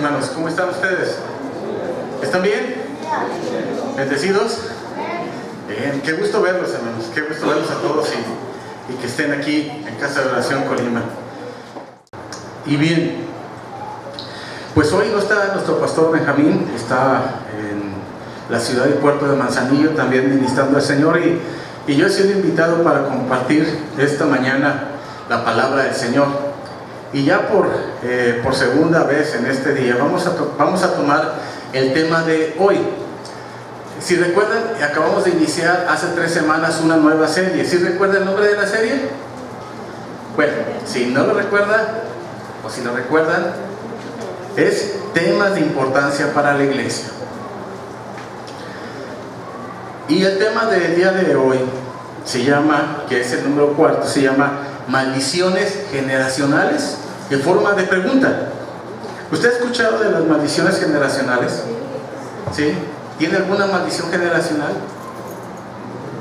hermanos. ¿Cómo están ustedes? ¿Están bien? ¿Bendecidos? Bien, qué gusto verlos, hermanos. Qué gusto verlos a todos y que estén aquí en Casa de Oración Colima. Y bien, pues hoy no está nuestro pastor Benjamín, está en la ciudad y puerto de Manzanillo también ministrando al Señor, y yo he sido invitado para compartir esta mañana la palabra del Señor. Y ya por segunda vez en este día vamos a tomar el tema de hoy. Si recuerdan, acabamos de iniciar hace 3 semanas una nueva serie. ¿Sí recuerdan el nombre de la serie? Bueno, si no lo recuerdan, o si lo recuerdan, es temas de importancia para la iglesia. Y el tema del día de hoy se llama, que es el número 4, se llama maldiciones generacionales, en forma de pregunta. ¿Usted ha escuchado de las maldiciones generacionales? ¿Sí? ¿Tiene alguna maldición generacional?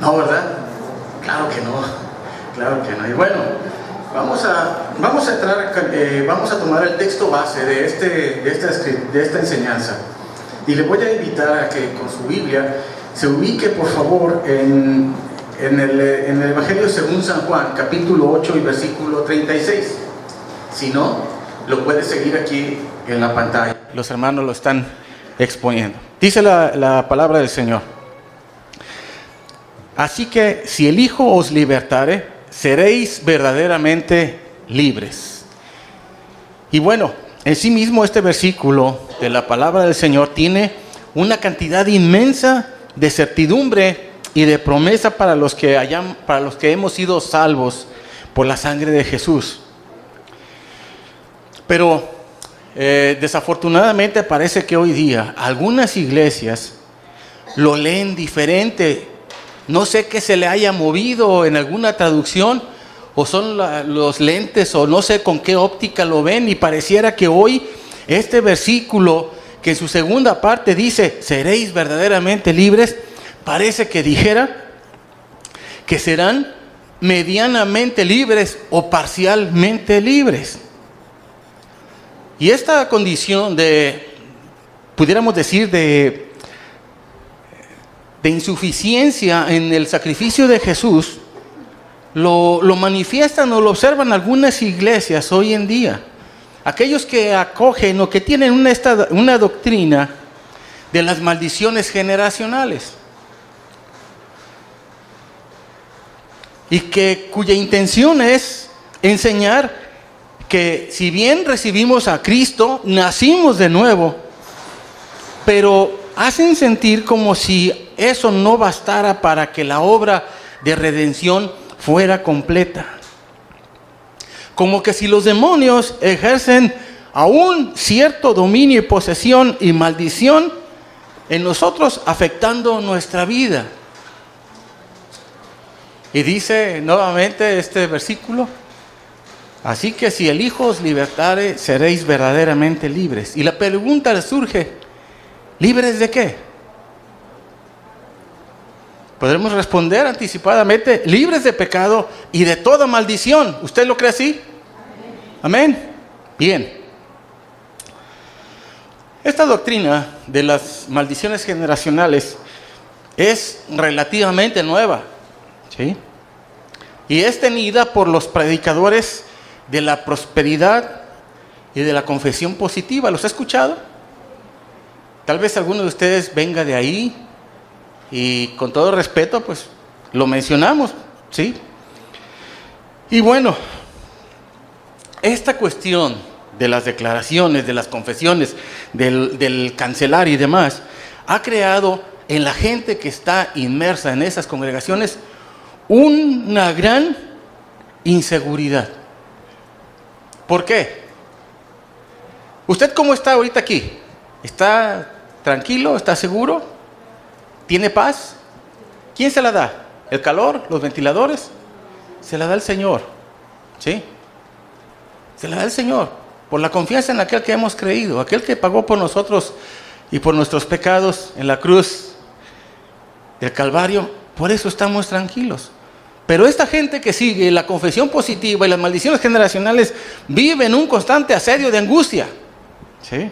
No, ¿verdad? Claro que no. Claro que no. Y bueno, vamos a tomar el texto base de esta enseñanza. Y le voy a invitar a que con su Biblia se ubique, por favor, en el Evangelio según San Juan, capítulo 8 y versículo 36. Si no, lo puede seguir aquí en la pantalla. Los hermanos lo están exponiendo. Dice la palabra del Señor: así que si el Hijo os libertare, seréis verdaderamente libres. Y bueno, en sí mismo este versículo de la palabra del Señor tiene una cantidad inmensa de certidumbre y de promesa para los que hemos sido salvos por la sangre de Jesús. Pero desafortunadamente parece que hoy día algunas iglesias lo leen diferente. No sé qué se le haya movido en alguna traducción, o son los lentes, o no sé con qué óptica lo ven, y pareciera que hoy este versículo, que en su segunda parte dice seréis verdaderamente libres, parece que dijera que serán medianamente libres o parcialmente libres. Y esta condición pudiéramos decir, de insuficiencia en el sacrificio de Jesús, lo manifiestan o lo observan algunas iglesias hoy en día. Aquellos que acogen o que tienen una doctrina de las maldiciones generacionales, y cuya intención es enseñar que si bien recibimos a Cristo, nacimos de nuevo, pero hacen sentir como si eso no bastara para que la obra de redención fuera completa. Como que si los demonios ejercen aún cierto dominio y posesión y maldición en nosotros, afectando nuestra vida. Y dice nuevamente este versículo: así que si el Hijo os libertare, seréis verdaderamente libres. Y la pregunta surge: ¿libres de qué? Podremos responder anticipadamente: libres de pecado y de toda maldición. ¿Usted lo cree así? Amén. Bien. Esta doctrina de las maldiciones generacionales es relativamente nueva, ¿sí? Y es tenida por los predicadores de la prosperidad y de la confesión positiva. ¿Los ha escuchado? Tal vez alguno de ustedes venga de ahí, y con todo respeto, pues lo mencionamos, ¿sí? Y bueno, esta cuestión de las declaraciones, de las confesiones, del cancelar y demás, ha creado en la gente que está inmersa en esas congregaciones una gran inseguridad. ¿Por qué? ¿Usted cómo está ahorita aquí? ¿Está tranquilo? ¿Está seguro? ¿Tiene paz? ¿Quién se la da? ¿El calor? ¿Los ventiladores? Se la da el Señor, ¿sí? Se la da el Señor, por la confianza en aquel que hemos creído, aquel que pagó por nosotros y por nuestros pecados en la cruz del Calvario. Por eso estamos tranquilos. Pero esta gente que sigue la confesión positiva y las maldiciones generacionales vive en un constante asedio de angustia, ¿sí?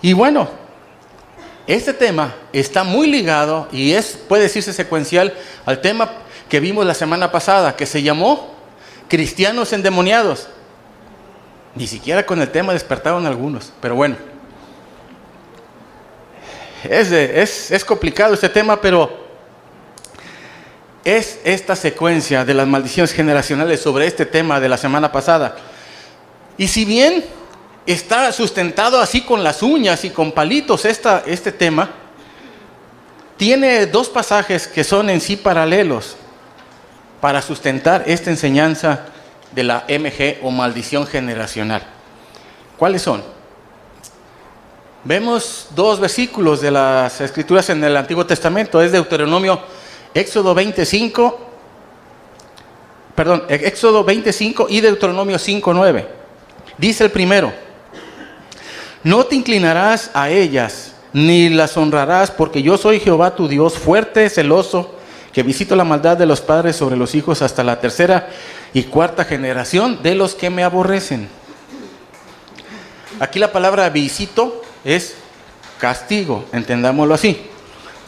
Y bueno, este tema está muy ligado y puede decirse secuencial al tema que vimos la semana pasada, que se llamó cristianos endemoniados. Ni siquiera con el tema despertaron algunos, pero bueno. Es complicado este tema, pero es esta secuencia de las maldiciones generacionales sobre este tema de la semana pasada. Y si bien está sustentado así con las uñas y con palitos este tema, tiene dos pasajes que son en sí paralelos para sustentar esta enseñanza de la MG o maldición generacional. ¿Cuáles son? Vemos dos versículos de las Escrituras en el Antiguo Testamento. Es Éxodo 25 y Deuteronomio 5:9. Dice el primero: no te inclinarás a ellas, ni las honrarás, porque yo soy Jehová tu Dios, fuerte, celoso, que visito la maldad de los padres sobre los hijos hasta la tercera y cuarta generación de los que me aborrecen. Aquí la palabra visito es castigo, entendámoslo así.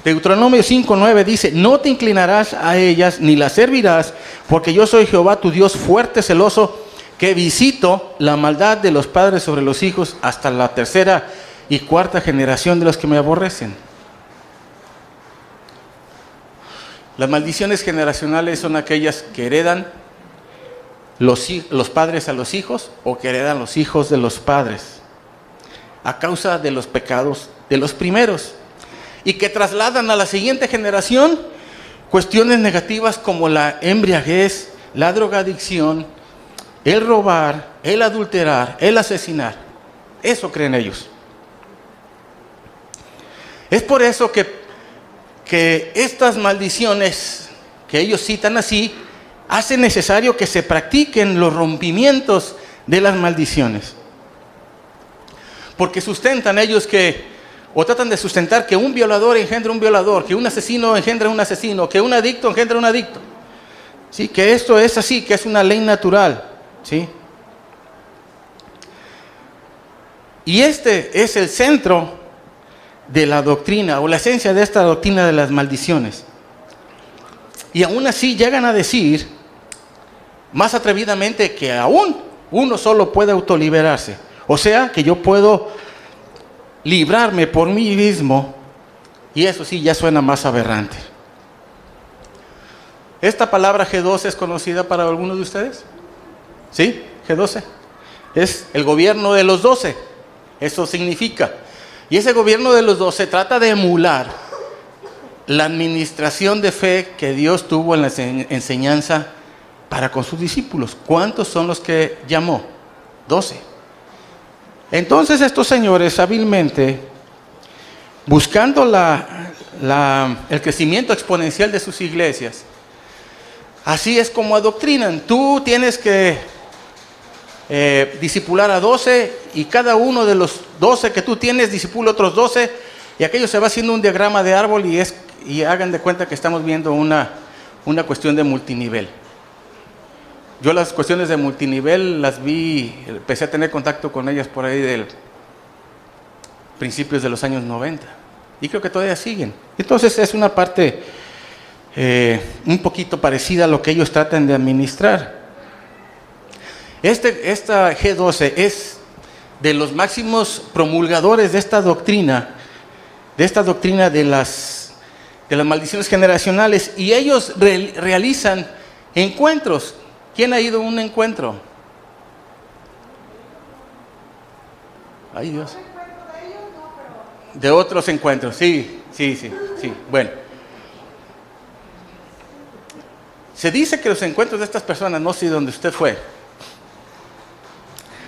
Deuteronomio 5:9 dice: no te inclinarás a ellas ni las servirás, porque yo soy Jehová tu Dios, fuerte, celoso, que visito la maldad de los padres sobre los hijos hasta la tercera y cuarta generación de los que me aborrecen. Las maldiciones generacionales son aquellas que heredan los padres a los hijos, o que heredan los hijos de los padres a causa de los pecados de los primeros, y que trasladan a la siguiente generación cuestiones negativas como la embriaguez, la drogadicción, el robar, el adulterar, el asesinar. Eso creen ellos. Es por eso que estas maldiciones que ellos citan así hacen necesario que se practiquen los rompimientos de las maldiciones. Porque sustentan ellos o tratan de sustentar que un violador engendra un violador, que un asesino engendra un asesino, que un adicto engendra un adicto. ¿Sí? Que esto es así, que es una ley natural. ¿Sí? Y este es el centro de la doctrina, o la esencia de esta doctrina de las maldiciones. Y aún así llegan a decir, más atrevidamente, que aún uno solo puede autoliberarse. O sea, que yo puedo librarme por mí mismo, y eso sí ya suena más aberrante. ¿Esta palabra G12 es conocida para algunos de ustedes? ¿Sí? G12. Es el gobierno de los 12. Eso significa. Y ese gobierno de los 12 trata de emular la administración de fe que Dios tuvo en la enseñanza para con sus discípulos. ¿Cuántos son los que llamó? 12. Entonces estos señores hábilmente, buscando el crecimiento exponencial de sus iglesias, así es como adoctrinan. Tú tienes que discipular a 12, y cada uno de los 12 que tú tienes discipula otros 12, y aquello se va haciendo un diagrama de árbol, y hagan de cuenta que estamos viendo una cuestión de multinivel. Yo las cuestiones de multinivel las vi, empecé a tener contacto con ellas por ahí de principios de los años 90, y creo que todavía siguen. Entonces es una parte un poquito parecida a lo que ellos tratan de administrar. Esta G12 es de los máximos promulgadores de esta doctrina de las maldiciones generacionales, y ellos realizan encuentros. ¿Quién ha ido a un encuentro? Ay, Dios. De otros encuentros, sí. Bueno. Se dice que los encuentros de estas personas, no sé dónde usted fue,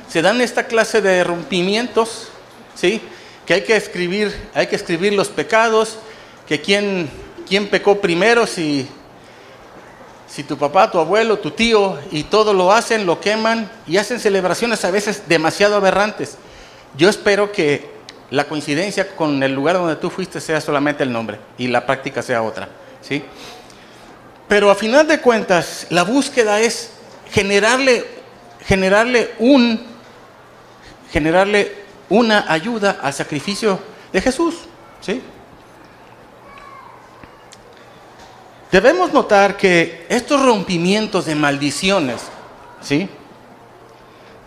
se dan esta clase de rompimientos, ¿sí? Que hay que escribir los pecados, que quién pecó primero, si tu papá, tu abuelo, tu tío, y todo lo hacen, lo queman, y hacen celebraciones a veces demasiado aberrantes. Yo espero que la coincidencia con el lugar donde tú fuiste sea solamente el nombre, y la práctica sea otra, ¿sí? Pero a final de cuentas, la búsqueda es generarle una ayuda al sacrificio de Jesús, ¿sí? Debemos notar que estos rompimientos de maldiciones, ¿sí?,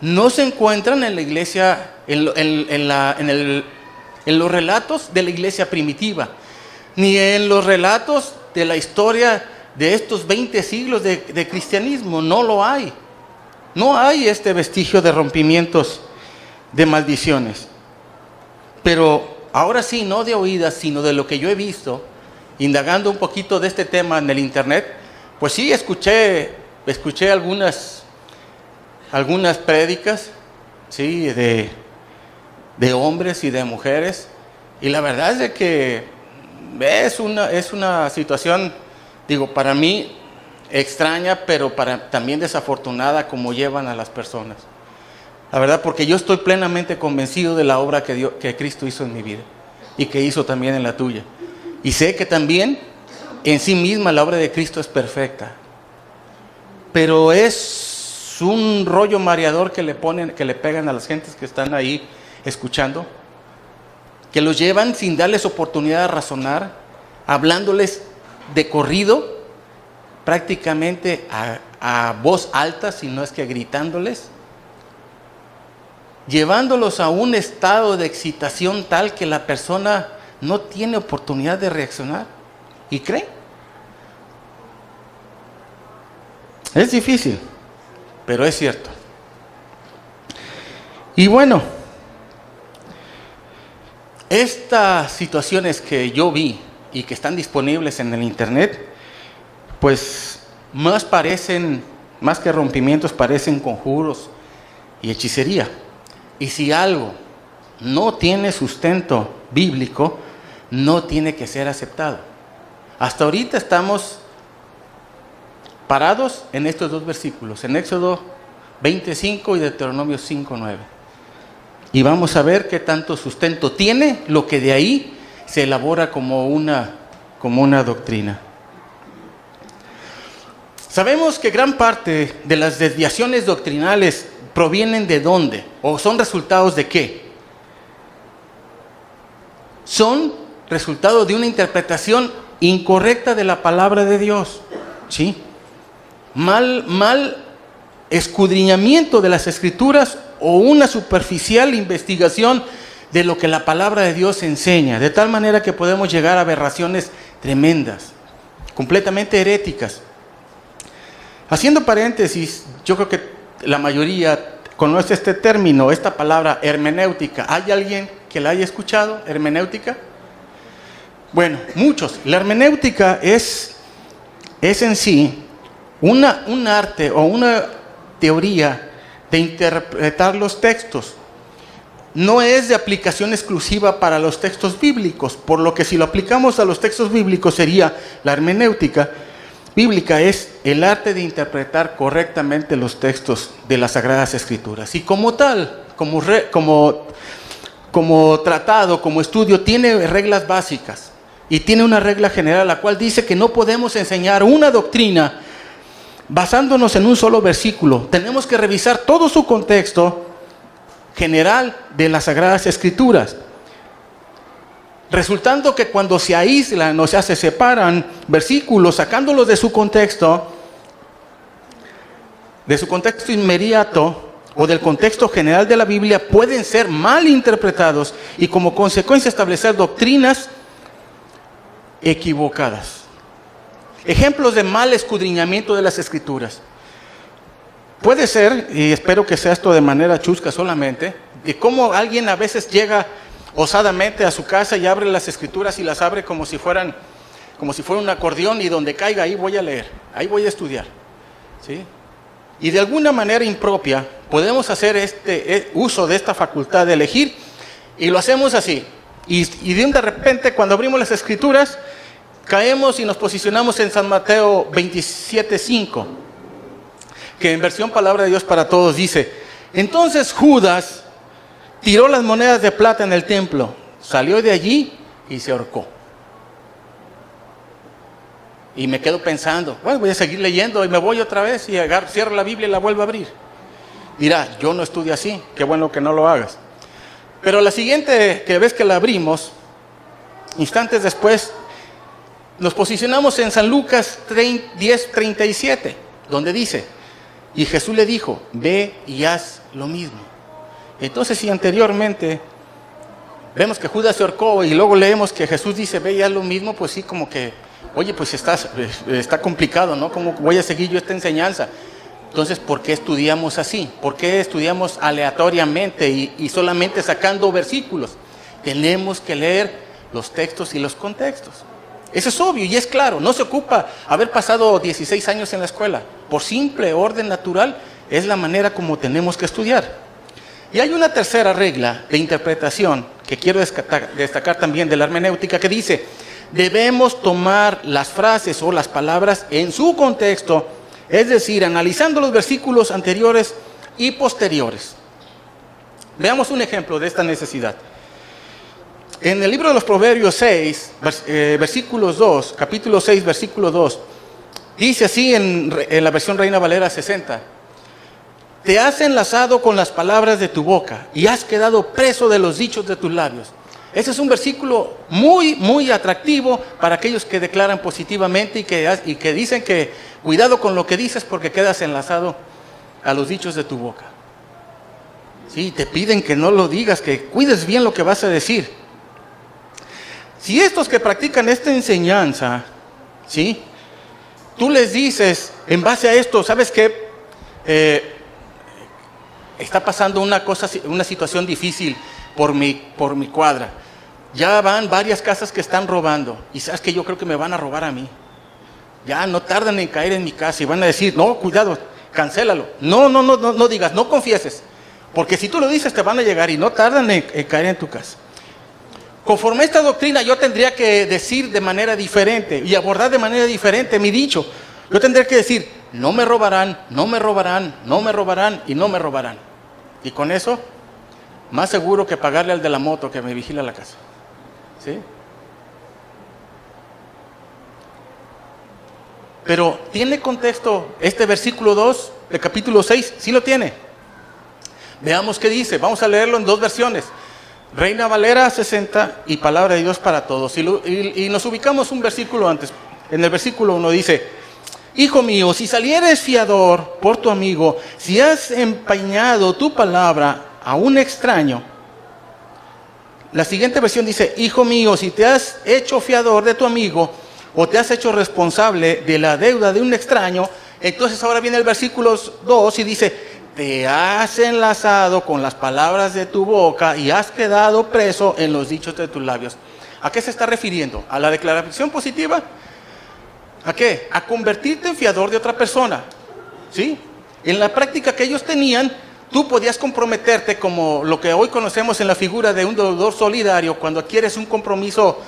no se encuentran en la iglesia, en los relatos de la iglesia primitiva, ni en los relatos de la historia de estos 20 siglos de cristianismo. No lo hay. No hay este vestigio de rompimientos de maldiciones. Pero ahora sí, no de oídas, sino de lo que yo he visto, indagando un poquito de este tema en el internet, pues sí, escuché algunas prédicas, sí, de hombres y de mujeres, y la verdad es de que es una situación, digo, para mí extraña, pero también desafortunada, como llevan a las personas. La verdad, porque yo estoy plenamente convencido de la obra que Cristo hizo en mi vida y que hizo también en la tuya. Y sé que también en sí misma la obra de Cristo es perfecta. Pero es un rollo mareador que le pegan a las gentes que están ahí escuchando, que los llevan sin darles oportunidad de razonar, hablándoles de corrido, prácticamente a voz alta, si no es que gritándoles, llevándolos a un estado de excitación tal que la persona no tiene oportunidad de reaccionar y cree. Es difícil, pero es cierto. Y bueno, estas situaciones que yo vi y que están disponibles en el internet, pues más que rompimientos, parecen conjuros y hechicería. Y si algo no tiene sustento bíblico, no tiene que ser aceptado. Hasta ahorita estamos parados en estos dos versículos, en Éxodo 25 y Deuteronomio 5:9. Y vamos a ver qué tanto sustento tiene lo que de ahí se elabora como una doctrina. Sabemos que gran parte de las desviaciones doctrinales provienen de dónde, o son resultados de qué. Son resultado de una interpretación incorrecta de la palabra de Dios, ¿sí? Mal escudriñamiento de las Escrituras o una superficial investigación de lo que la palabra de Dios enseña, de tal manera que podemos llegar a aberraciones tremendas, completamente heréticas. Haciendo paréntesis, yo creo que la mayoría conoce este término, esta palabra hermenéutica. ¿Hay alguien que la haya escuchado? ¿Hermenéutica? Bueno, muchos. La hermenéutica es en sí un arte o una teoría de interpretar los textos. No es de aplicación exclusiva para los textos bíblicos, por lo que si lo aplicamos a los textos bíblicos sería la hermenéutica bíblica, es el arte de interpretar correctamente los textos de las Sagradas Escrituras. Y como tal, como tratado, como estudio, tiene reglas básicas. Y tiene una regla general, la cual dice que no podemos enseñar una doctrina basándonos en un solo versículo. Tenemos que revisar todo su contexto general de las Sagradas Escrituras. Resultando que cuando se aíslan o se separan versículos, sacándolos de su contexto inmediato o del contexto general de la Biblia, pueden ser mal interpretados y como consecuencia establecer doctrinas equivocadas. Ejemplos de mal escudriñamiento de las Escrituras. Puede ser, y espero que sea esto de manera chusca solamente, de cómo alguien a veces llega osadamente a su casa y abre las Escrituras y las abre como si fuera un acordeón, y donde caiga ahí voy a leer, ahí voy a estudiar, ¿sí? Y de alguna manera impropia podemos hacer uso de esta facultad de elegir, y lo hacemos así. Y de repente, cuando abrimos las Escrituras, caemos y nos posicionamos en San Mateo 27:5, que en versión Palabra de Dios para Todos dice: entonces Judas tiró las monedas de plata en el templo, salió de allí y se ahorcó. Y me quedo pensando, bueno, voy a seguir leyendo y me voy otra vez y cierro la Biblia y la vuelvo a abrir. Dirá, yo no estudio así, qué bueno que no lo hagas. Pero la siguiente que ves que la abrimos, instantes después, nos posicionamos en San Lucas 10:37, donde dice, y Jesús le dijo, ve y haz lo mismo. Entonces, si anteriormente vemos que Judas se ahorcó y luego leemos que Jesús dice, ve y haz lo mismo, pues sí, como que, oye, pues está complicado, ¿no? ¿Cómo voy a seguir yo esta enseñanza? Entonces, ¿por qué estudiamos así? ¿Por qué estudiamos aleatoriamente y solamente sacando versículos? Tenemos que leer los textos y los contextos. Eso es obvio y es claro. No se ocupa haber pasado 16 años en la escuela. Por simple orden natural, es la manera como tenemos que estudiar. Y hay una tercera regla de interpretación que quiero destacar también de la hermenéutica que dice, debemos tomar las frases o las palabras en su contexto, es decir, analizando los versículos anteriores y posteriores. Veamos un ejemplo de esta necesidad. En el libro de los Proverbios 6, versículos 2, capítulo 6, versículo 2, dice así en la versión Reina Valera 60, te has enlazado con las palabras de tu boca y has quedado preso de los dichos de tus labios. Ese es un versículo muy, muy atractivo para aquellos que declaran positivamente y que dicen que cuidado con lo que dices porque quedas enlazado a los dichos de tu boca. Sí, te piden que no lo digas, que cuides bien lo que vas a decir. Si estos que practican esta enseñanza, ¿sí? Tú les dices, en base a esto, ¿sabes qué? Está pasando una situación difícil por mi cuadra. Ya van varias casas que están robando. Y sabes que yo creo que me van a robar a mí. Ya no tardan en caer en mi casa y van a decir, no, cuidado, cancélalo. No digas, no confieses. Porque si tú lo dices te van a llegar y no tardan en caer en tu casa. Conforme a esta doctrina yo tendría que decir de manera diferente y abordar de manera diferente mi dicho. Yo tendría que decir, no me robarán, no me robarán, no me robarán y no me robarán. Y con eso, más seguro que pagarle al de la moto que me vigila la casa. ¿Sí? Pero ¿tiene contexto este versículo 2 del capítulo 6? Sí lo tiene. Veamos qué dice. Vamos a leerlo en dos versiones. Reina Valera 60 y Palabra de Dios para todos. Y nos ubicamos un versículo antes. En el versículo 1 dice, hijo mío, si salieres fiador por tu amigo, si has empeñado tu palabra a un extraño. La siguiente versión dice, hijo mío, si te has hecho fiador de tu amigo o te has hecho responsable de la deuda de un extraño, entonces ahora viene el versículo 2 y dice, te has enlazado con las palabras de tu boca y has quedado preso en los dichos de tus labios. ¿A qué se está refiriendo? ¿A la declaración positiva? ¿A qué? A convertirte en fiador de otra persona. ¿Sí? En la práctica que ellos tenían, tú podías comprometerte como lo que hoy conocemos en la figura de un deudor solidario, cuando adquieres un compromiso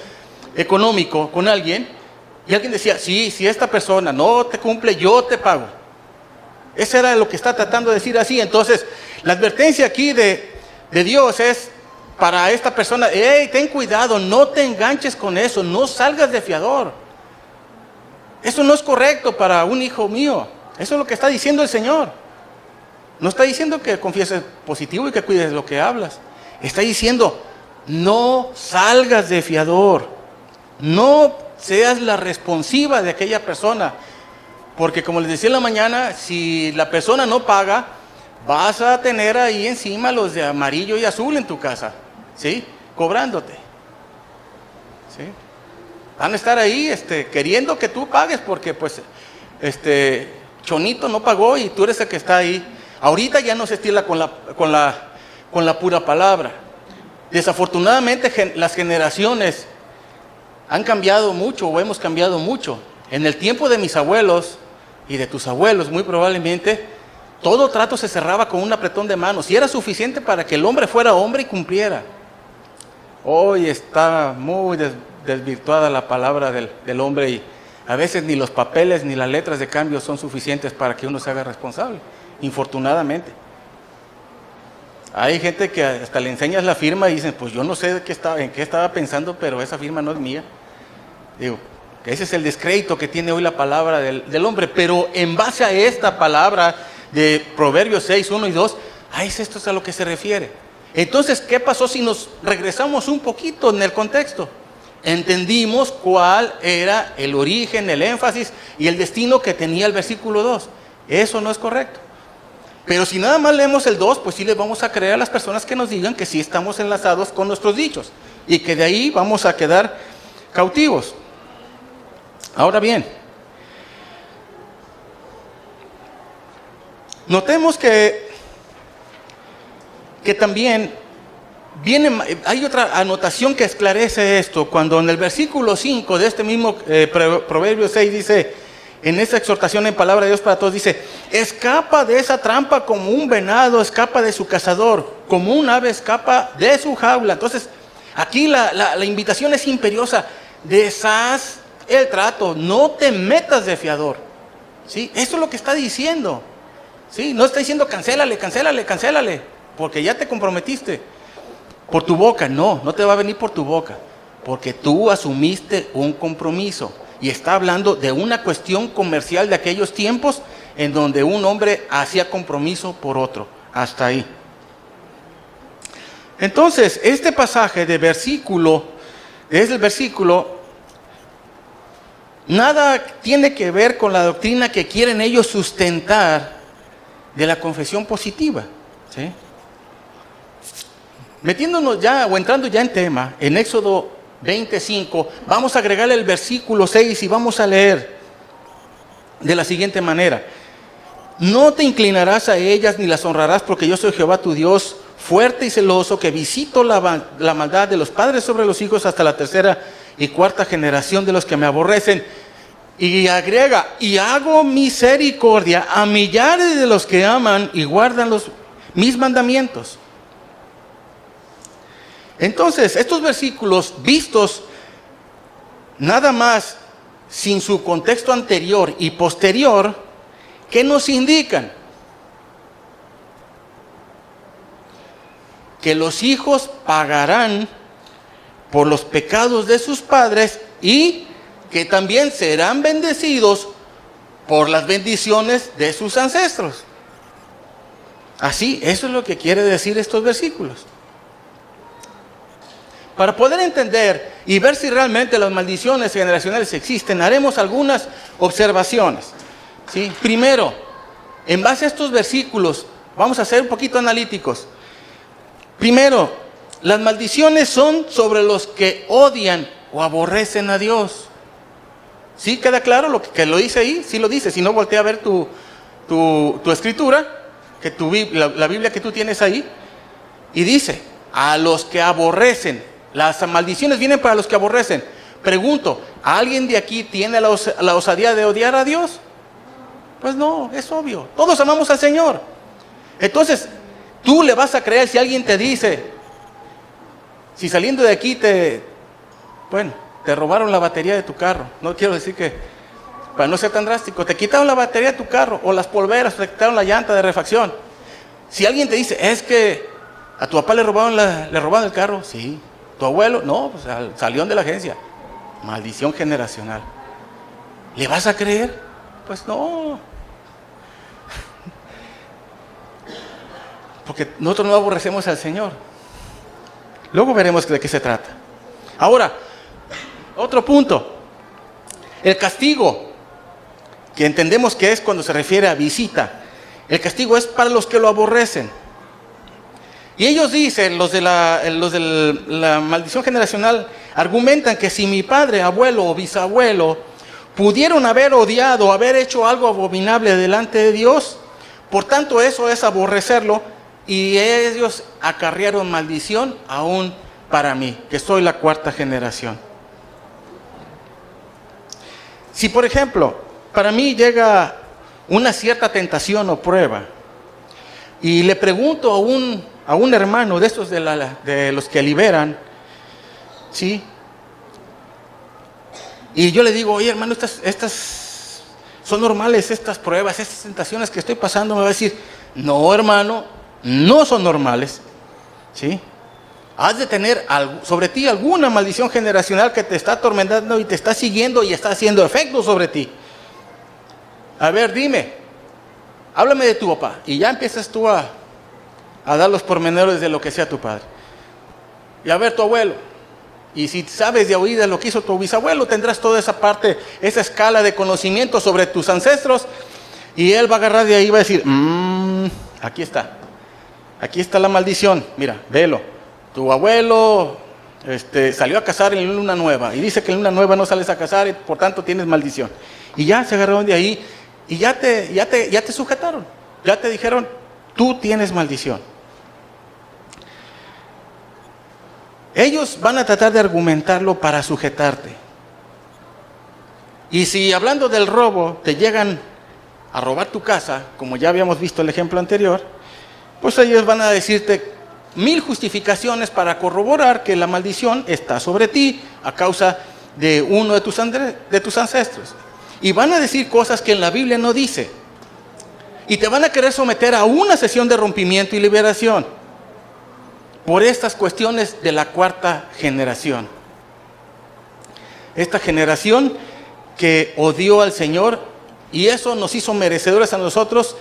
económico con alguien, y alguien decía, sí, si esta persona no te cumple, yo te pago. Eso era lo que está tratando de decir así. Entonces, la advertencia aquí de Dios es para esta persona, hey, ten cuidado, no te enganches con eso, no salgas de fiador. Eso no es correcto para un hijo mío. Eso es lo que está diciendo el Señor. No está diciendo que confieses positivo y que cuides lo que hablas. Está diciendo, no salgas de fiador. No seas la responsiva de aquella persona. Porque como les decía en la mañana, si la persona no paga, vas a tener ahí encima los de amarillo y azul en tu casa. ¿Sí? Cobrándote. ¿Sí? Van a estar ahí queriendo que tú pagues porque pues Chonito no pagó y tú eres el que está ahí. Ahorita ya no se estila con la pura palabra. Desafortunadamente las generaciones han cambiado mucho o hemos cambiado mucho. En el tiempo de mis abuelos y de tus abuelos muy probablemente, todo trato se cerraba con un apretón de manos y era suficiente para que el hombre fuera hombre y cumpliera. Hoy está muy desvirtuada la palabra del hombre y a veces ni los papeles ni las letras de cambio son suficientes para que uno se haga responsable, infortunadamente. Hay gente que hasta le enseñas la firma y dicen, pues yo no sé en qué estaba pensando, pero esa firma no es mía. Digo, ese es el descrédito que tiene hoy la palabra del hombre, pero en base a esta palabra de Proverbios 6, 1 y 2, esto es a lo que se refiere. Entonces, ¿qué pasó si nos regresamos un poquito en el contexto? Entendimos cuál era el origen, el énfasis y el destino que tenía el versículo 2. Eso no es correcto. Pero si nada más leemos el 2, pues sí les vamos a creer a las personas que nos digan que sí estamos enlazados con nuestros dichos y que de ahí vamos a quedar cautivos. Ahora bien, notemos que también hay otra anotación que esclarece esto, cuando en el versículo 5 de este mismo Proverbio 6 dice, en esta exhortación en palabra de Dios para todos, dice, escapa de esa trampa como un venado escapa de su cazador, como un ave escapa de su jaula. Entonces, aquí la invitación es imperiosa, deshaz el trato, no te metas de fiador. ¿Sí? Eso es lo que está diciendo. ¿Sí? No está diciendo cancélale, porque ya te comprometiste. Por tu boca, no te va a venir por tu boca, porque tú asumiste un compromiso. Y está hablando de una cuestión comercial de aquellos tiempos en donde un hombre hacía compromiso por otro. Hasta ahí. Entonces, este pasaje de desde el versículo, nada tiene que ver con la doctrina que quieren ellos sustentar de la confesión positiva. ¿Sí? Metiéndonos ya o entrando ya en tema, en Éxodo 25, vamos a agregarle el versículo 6 y vamos a leer de la siguiente manera. No te inclinarás a ellas ni las honrarás, porque yo soy Jehová tu Dios, fuerte y celoso, que visito la maldad de los padres sobre los hijos hasta la tercera y cuarta generación de los que me aborrecen. Y agrega, y hago misericordia a millares de los que aman y guardan mis mandamientos. Entonces, estos versículos vistos nada más sin su contexto anterior y posterior, ¿qué nos indican? Que los hijos pagarán por los pecados de sus padres y que también serán bendecidos por las bendiciones de sus ancestros. Así, eso es lo que quiere decir estos versículos. Para poder entender y ver si realmente las maldiciones generacionales existen, haremos algunas observaciones. ¿Sí? Primero, en base a estos versículos, vamos a ser un poquito analíticos. Primero, las maldiciones son sobre los que odian o aborrecen a Dios. ¿Sí queda claro lo que lo dice ahí? Sí lo dice, si no voltea a ver tu escritura, la Biblia que tú tienes ahí, y dice, a los que aborrecen. Las maldiciones vienen para los que aborrecen. Pregunto, ¿alguien de aquí tiene la osadía de odiar a Dios? Pues no, es obvio. Todos amamos al Señor. Entonces, tú le vas a creer si alguien te dice, si saliendo de aquí te robaron la batería de tu carro. No quiero decir que, para no ser tan drástico, te quitaron la batería de tu carro o las polveras, te quitaron la llanta de refacción. Si alguien te dice, es que a tu papá le robaron el carro, sí. ¿Tu abuelo? No, pues salió de la agencia. Maldición generacional. ¿Le vas a creer? Pues no. Porque nosotros no aborrecemos al Señor. Luego veremos de qué se trata. Ahora, otro punto. El castigo, que entendemos que es cuando se refiere a visita. El castigo es para los que lo aborrecen. Y ellos dicen, los de la maldición generacional, argumentan que si mi padre, abuelo o bisabuelo pudieron haber odiado, haber hecho algo abominable delante de Dios, por tanto eso es aborrecerlo, y ellos acarrearon maldición aún para mí, que soy la cuarta generación. Si por ejemplo, para mí llega una cierta tentación o prueba, y le pregunto a un hermano de estos de los que liberan, ¿sí? Y yo le digo, oye hermano, estas son normales, estas pruebas, estas tentaciones que estoy pasando. Me va a decir, no hermano, no son normales, ¿sí? Has de tener sobre ti alguna maldición generacional que te está atormentando y te está siguiendo y está haciendo efecto sobre ti. A ver, dime, háblame de tu papá. Y ya empiezas tú a a dar los pormenores de lo que sea tu padre. Y a ver tu abuelo. Y si sabes de oídas lo que hizo tu bisabuelo, tendrás toda esa parte, esa escala de conocimiento sobre tus ancestros. Y él va a agarrar de ahí y va a decir, aquí está. Aquí está la maldición. Mira, velo. Tu abuelo salió a cazar en luna nueva. Y dice que en luna nueva no sales a cazar y por tanto tienes maldición. Y ya se agarraron de ahí y ya te sujetaron. Ya te dijeron, tú tienes maldición. Ellos van a tratar de argumentarlo para sujetarte. Y si hablando del robo te llegan a robar tu casa, como ya habíamos visto el ejemplo anterior, pues ellos van a decirte 1000 justificaciones para corroborar que la maldición está sobre ti a causa de uno de tus ancestros. Y van a decir cosas que en la Biblia no dice. Y te van a querer someter a una sesión de rompimiento y liberación por estas cuestiones de la cuarta generación. Esta generación que odió al Señor, y eso nos hizo merecedores a nosotros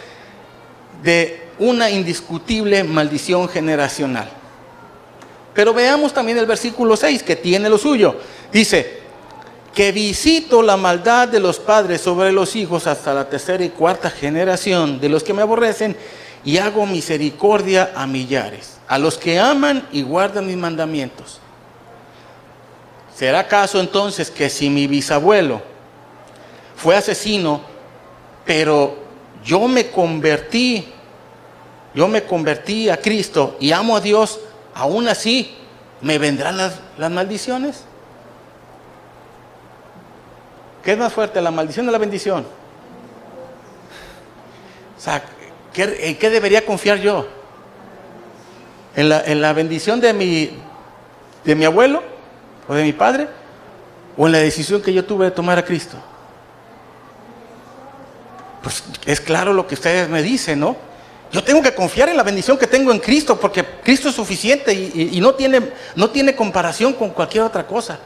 de una indiscutible maldición generacional. Pero veamos también el versículo 6, que tiene lo suyo. Dice, que visito la maldad de los padres sobre los hijos hasta la tercera y cuarta generación de los que me aborrecen, y hago misericordia a millares, a los que aman y guardan mis mandamientos. ¿Será acaso entonces que si mi bisabuelo fue asesino, pero yo me convertí a Cristo y amo a Dios, aún así me vendrán las maldiciones? ¿Qué es más fuerte, la maldición o la bendición? O sea, ¿en qué debería confiar yo? ¿En la bendición de mi abuelo o de mi padre? ¿O en la decisión que yo tuve de tomar a Cristo? Pues es claro lo que ustedes me dicen, ¿no? Yo tengo que confiar en la bendición que tengo en Cristo, porque Cristo es suficiente y no tiene comparación con cualquier otra cosa.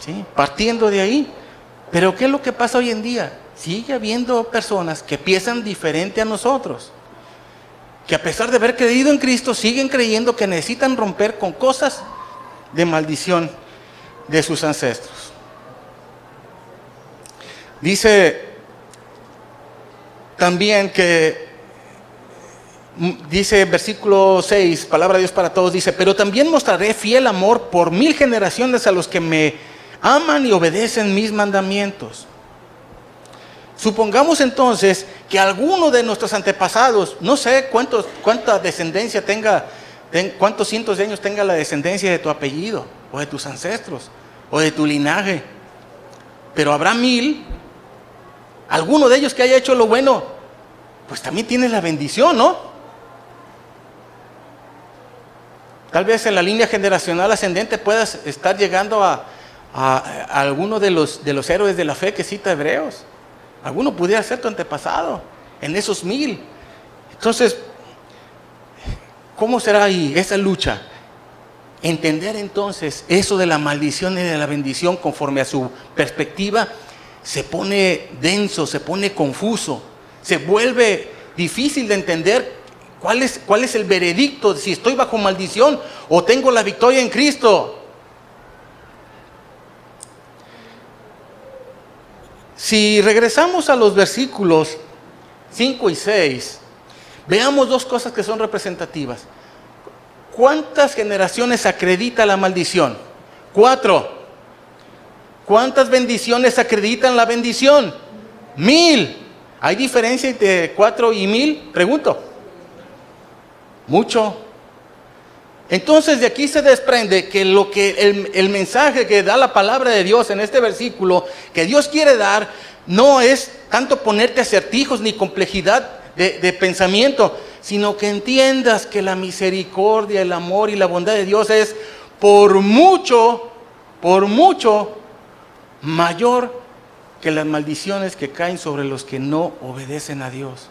¿Sí? Partiendo de ahí. Pero ¿qué es lo que pasa hoy en día? Sigue habiendo personas que piensan diferente a nosotros, que a pesar de haber creído en Cristo, siguen creyendo que necesitan romper con cosas de maldición de sus ancestros. Dice también dice versículo 6, palabra de Dios para todos, dice, pero también mostraré fiel amor por 1000 generaciones a los que me aman y obedecen mis mandamientos. Supongamos entonces que alguno de nuestros antepasados, no sé cuánta descendencia tenga, cuántos cientos de años tenga la descendencia de tu apellido, o de tus ancestros, o de tu linaje, pero habrá 1000, alguno de ellos que haya hecho lo bueno, pues también tienes la bendición, ¿no? Tal vez en la línea generacional ascendente puedas estar llegando a alguno de los héroes de la fe que cita Hebreos. Alguno pudiera ser tu antepasado en esos 1000. Entonces, ¿cómo será ahí esa lucha? Entender entonces eso de la maldición y de la bendición conforme a su perspectiva se pone denso, se pone confuso, se vuelve difícil de entender cuál es el veredicto de si estoy bajo maldición o tengo la victoria en Cristo. Si regresamos a los versículos 5 y 6, veamos dos cosas que son representativas. ¿Cuántas generaciones acredita la maldición? 4. ¿Cuántas bendiciones acreditan la bendición? 1000. ¿Hay diferencia entre 4 y 1000? Pregunto. Mucho. Entonces de aquí se desprende que el mensaje que da la palabra de Dios en este versículo, que Dios quiere dar, no es tanto ponerte acertijos ni complejidad de pensamiento, sino que entiendas que la misericordia, el amor y la bondad de Dios es por mucho mayor que las maldiciones que caen sobre los que no obedecen a Dios.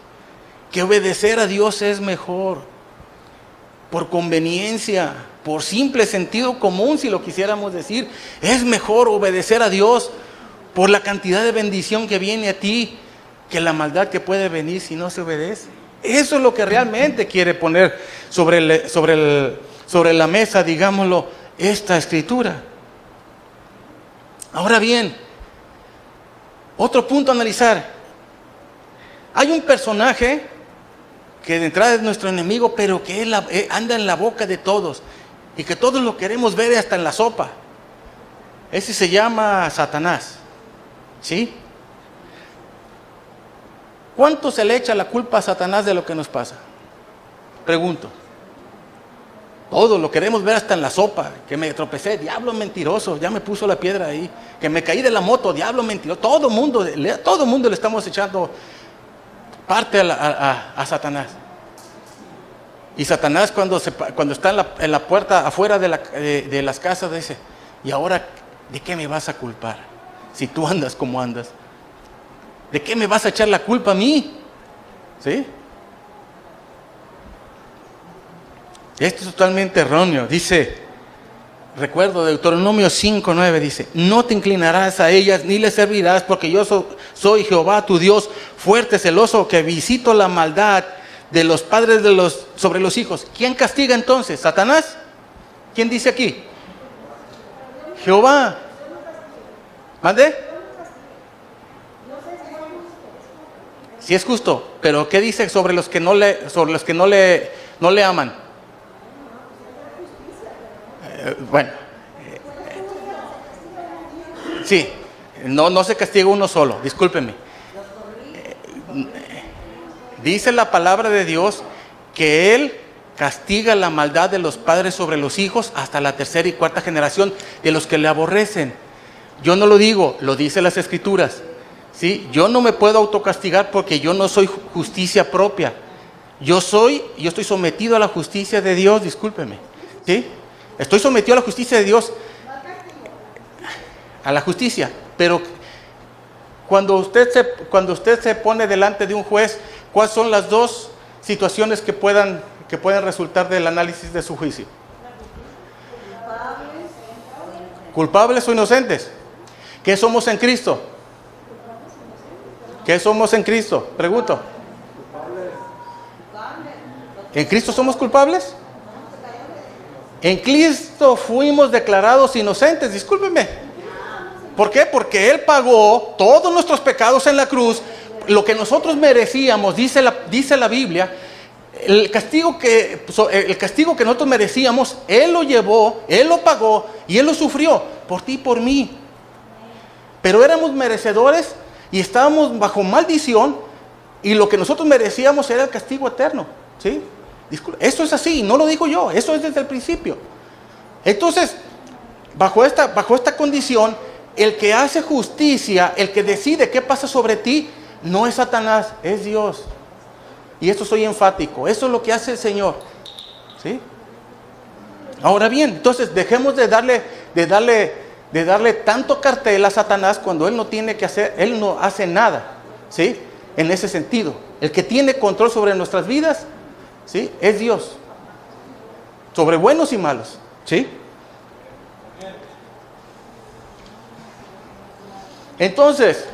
Que obedecer a Dios es mejor. Por conveniencia, por simple sentido común, si lo quisiéramos decir, es mejor obedecer a Dios por la cantidad de bendición que viene a ti que la maldad que puede venir si no se obedece. Eso es lo que realmente quiere poner sobre la mesa, digámoslo, esta escritura. Ahora bien, otro punto a analizar. Hay un personaje que de entrada es nuestro enemigo, pero que anda en la boca de todos y que todos lo queremos ver hasta en la sopa. Ese se llama Satanás. ¿Sí? ¿Cuánto se le echa la culpa a Satanás de lo que nos pasa? Pregunto. Todo lo queremos ver hasta en la sopa. Que me tropecé, diablo mentiroso, ya me puso la piedra ahí. Que me caí de la moto, diablo mentiroso. Todo mundo le estamos echando parte a Satanás. Y Satanás cuando está en la puerta afuera de las casas dice, ¿y ahora de qué me vas a culpar? Si tú andas como andas. ¿De qué me vas a echar la culpa a mí? ¿Sí? Esto es totalmente erróneo. Dice, recuerdo Deuteronomio 5:9 dice, no te inclinarás a ellas ni les servirás, porque yo soy Jehová tu Dios, fuerte, celoso, que visito la maldad de los padres sobre los hijos. ¿Quién castiga entonces? ¿Satanás? ¿Quién dice aquí? Jehová. ¿Mande? Sí es justo, pero ¿qué dice sobre los que no le aman? Bueno, sí, no se castiga uno solo, discúlpeme. Dice la palabra de Dios que Él castiga la maldad de los padres sobre los hijos hasta la tercera y cuarta generación de los que le aborrecen. Yo no lo digo, lo dice las Escrituras. ¿Sí? Yo no me puedo autocastigar porque yo no soy justicia propia. Yo estoy sometido a la justicia de Dios, discúlpeme. ¿Sí? Estoy sometido a la justicia de Dios. A la justicia. Pero cuando usted se pone delante de un juez, ¿cuáles son las dos situaciones que pueden resultar del análisis de su juicio? ¿Culpables o inocentes? ¿Qué somos en Cristo? ¿Qué somos en Cristo? Pregunto. ¿En Cristo somos culpables? En Cristo fuimos declarados inocentes, discúlpenme. ¿Por qué? Porque Él pagó todos nuestros pecados en la cruz, lo que nosotros merecíamos, dice la Biblia, el castigo que nosotros merecíamos, Él lo llevó, Él lo pagó y Él lo sufrió por ti y por mí. Pero éramos merecedores y estábamos bajo maldición y lo que nosotros merecíamos era el castigo eterno. ¿Sí? Esto es así, no lo digo yo, eso es desde el principio. Entonces, bajo esta condición, el que hace justicia, el que decide qué pasa sobre ti, no es Satanás, es Dios. Y esto soy enfático, eso es lo que hace el Señor. ¿Sí? Ahora bien, entonces dejemos de darle tanto cartel a Satanás cuando Él no tiene que hacer, Él no hace nada. ¿Sí? En ese sentido, el que tiene control sobre nuestras vidas, ¿sí? Es Dios. Sobre buenos y malos. ¿Sí? Entonces,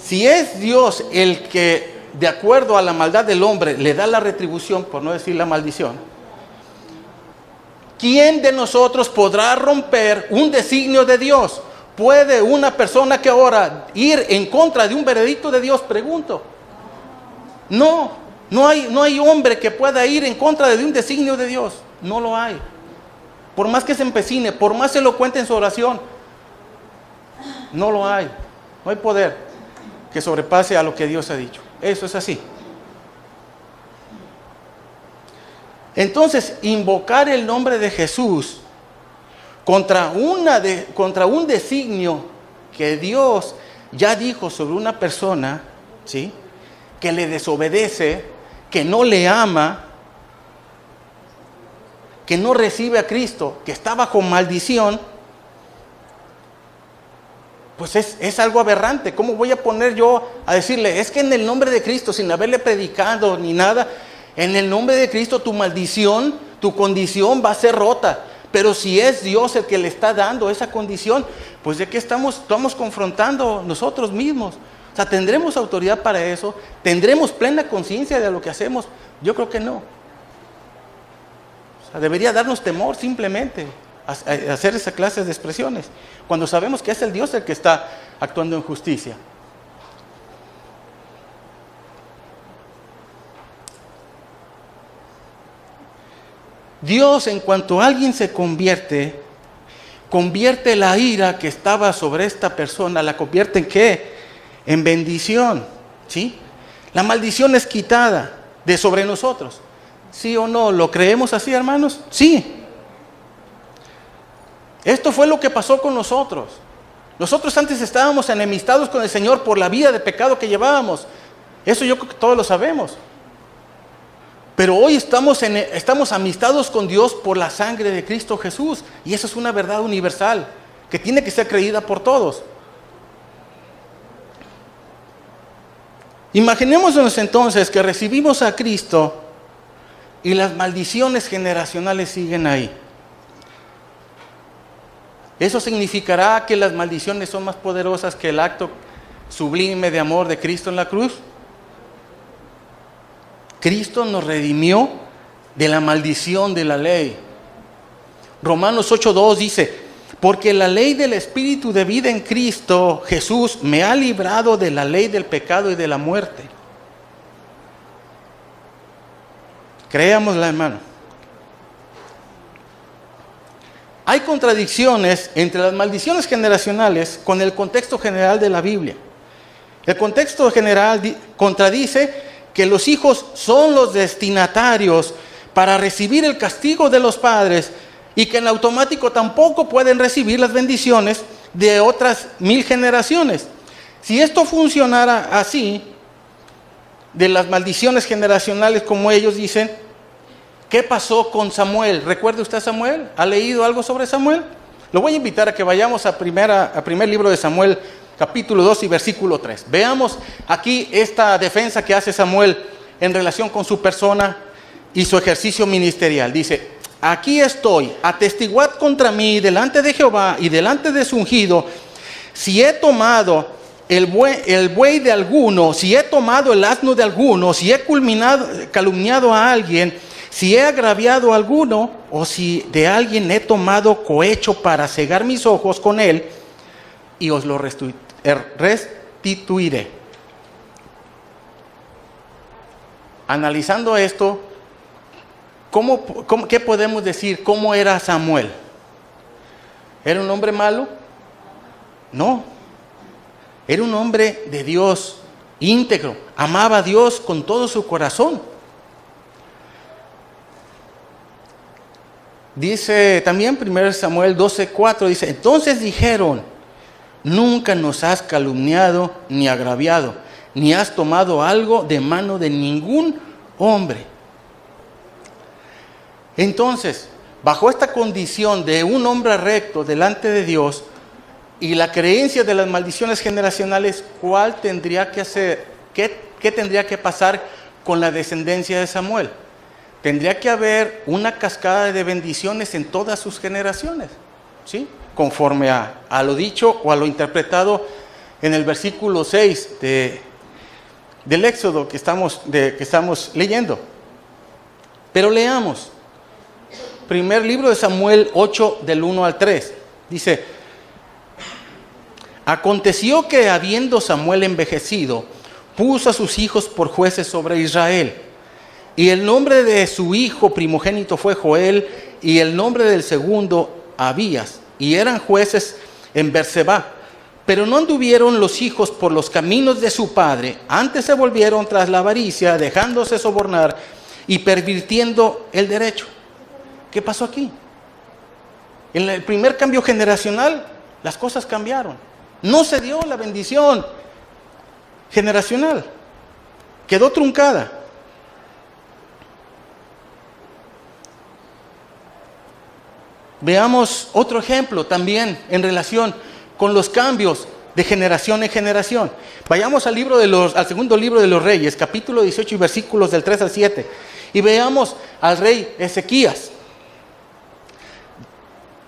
si es Dios el que, de acuerdo a la maldad del hombre, le da la retribución, por no decir la maldición, ¿quién de nosotros podrá romper un designio de Dios? ¿Puede una persona que ahora ir en contra de un veredicto de Dios? Pregunto. No hay hombre que pueda ir en contra de un designio de Dios. No lo hay. Por más que se empecine, por más elocuente en su oración, no lo hay. No hay poder que sobrepase a lo que Dios ha dicho. Eso es así. Entonces, invocar el nombre de Jesús contra un designio que Dios ya dijo sobre una persona, ¿sí?, que le desobedece, que no le ama, que no recibe a Cristo, que está bajo maldición, pues es algo aberrante. ¿Cómo voy a poner yo a decirle, es que en el nombre de Cristo, sin haberle predicado ni nada, en el nombre de Cristo tu maldición, tu condición va a ser rota? Pero si es Dios el que le está dando esa condición, pues ¿de qué estamos confrontando nosotros mismos? O sea, ¿tendremos autoridad para eso? ¿Tendremos plena conciencia de lo que hacemos? Yo creo que no. O sea, debería darnos temor simplemente hacer esa clase de expresiones, cuando sabemos que es el Dios el que está actuando en justicia. Dios, en cuanto alguien se convierte la ira que estaba sobre esta persona, la convierte ¿en qué? En bendición, ¿sí? La maldición es quitada de sobre nosotros. ¿Sí o no? ¿Lo creemos así, hermanos? Sí. Esto fue lo que pasó con nosotros. Nosotros antes estábamos enemistados con el Señor por la vida de pecado que llevábamos. Eso yo creo que todos lo sabemos. Pero hoy estamos amistados con Dios por la sangre de Cristo Jesús. Y esa es una verdad universal que tiene que ser creída por todos. Imaginémonos entonces que recibimos a Cristo y las maldiciones generacionales siguen ahí. ¿Eso significará que las maldiciones son más poderosas que el acto sublime de amor de Cristo en la cruz? Cristo nos redimió de la maldición de la ley. Romanos 8:2 dice: porque la ley del Espíritu de vida en Cristo Jesús me ha librado de la ley del pecado y de la muerte. Creámosla, hermano. Hay contradicciones entre las maldiciones generacionales con el contexto general de la Biblia. El contexto general contradice que los hijos son los destinatarios para recibir el castigo de los padres y que en automático tampoco pueden recibir las bendiciones de otras 1000 generaciones. Si esto funcionara así, de las maldiciones generacionales como ellos dicen, ¿qué pasó con Samuel? ¿Recuerda usted a Samuel? ¿Ha leído algo sobre Samuel? Lo voy a invitar a que vayamos a primer libro de Samuel, capítulo 2 y versículo 3. Veamos aquí esta defensa que hace Samuel en relación con su persona y su ejercicio ministerial. Dice: aquí estoy, atestiguad contra mí delante de Jehová y delante de su ungido, si he tomado el buey de alguno, si he tomado el asno de alguno, si he calumniado a alguien, si he agraviado a alguno, o si de alguien he tomado cohecho para cegar mis ojos con él, y os lo restituiré. Analizando esto, ¿qué podemos decir? ¿Cómo era Samuel? ¿Era un hombre malo? No. Era un hombre de Dios, íntegro. Amaba a Dios con todo su corazón. Dice también 1 Samuel 12:4, dice: entonces dijeron: nunca nos has calumniado ni agraviado, ni has tomado algo de mano de ningún hombre. Entonces, bajo esta condición de un hombre recto delante de Dios y la creencia de las maldiciones generacionales, ¿cuál tendría que hacer? ¿Qué tendría que pasar con la descendencia de Samuel? Tendría que haber una cascada de bendiciones en todas sus generaciones, ¿sí? Conforme a lo dicho o a lo interpretado en el versículo 6 del Éxodo que estamos leyendo. Pero leamos. Primer libro de Samuel 8, del 1 al 3. Dice: aconteció que habiendo Samuel envejecido, puso a sus hijos por jueces sobre Israel. Y el nombre de su hijo primogénito fue Joel, y el nombre del segundo Abías. Y eran jueces en Berseba. Pero no anduvieron los hijos por los caminos de su padre, antes se volvieron tras la avaricia, dejándose sobornar y pervirtiendo el derecho. ¿Qué pasó aquí? En el primer cambio generacional, las cosas cambiaron. No se dio la bendición generacional. Quedó truncada. Veamos otro ejemplo también en relación con los cambios de generación en generación. Vayamos al segundo libro de los Reyes, capítulo 18 y versículos del 3 al 7. Y veamos al rey Ezequías.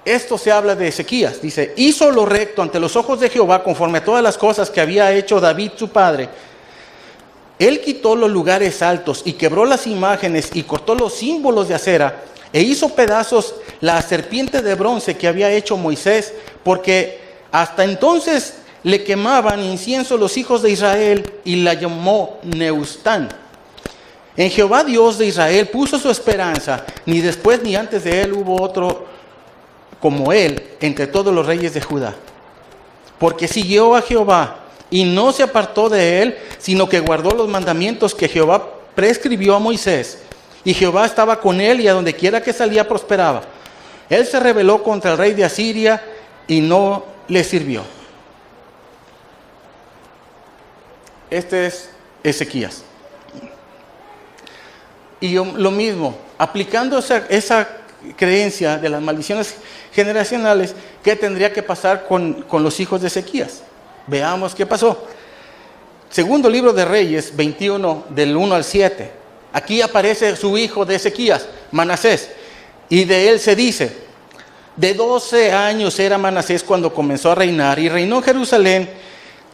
Esto se habla de Ezequías. Dice, hizo lo recto ante los ojos de Jehová conforme a todas las cosas que había hecho David su padre. Él quitó los lugares altos y quebró las imágenes y cortó los símbolos de acera e hizo pedazos la serpiente de bronce que había hecho Moisés, porque hasta entonces le quemaban incienso los hijos de Israel y la llamó Neustán. En Jehová Dios de Israel puso su esperanza, ni después ni antes de él hubo otro como él entre todos los reyes de Judá. Porque siguió a Jehová y no se apartó de él, sino que guardó los mandamientos que Jehová prescribió a Moisés. Y Jehová estaba con él y a donde quiera que salía prosperaba. Él se rebeló contra el rey de Asiria y no le sirvió. Este es Ezequías. Y lo mismo, aplicando esa creencia de las maldiciones generacionales, ¿qué tendría que pasar con los hijos de Ezequías? Veamos qué pasó. Segundo libro de Reyes 21, del 1 al 7. Aquí aparece su hijo de Ezequías, Manasés. Y de él se dice, de 12 años era Manasés cuando comenzó a reinar. Y reinó en Jerusalén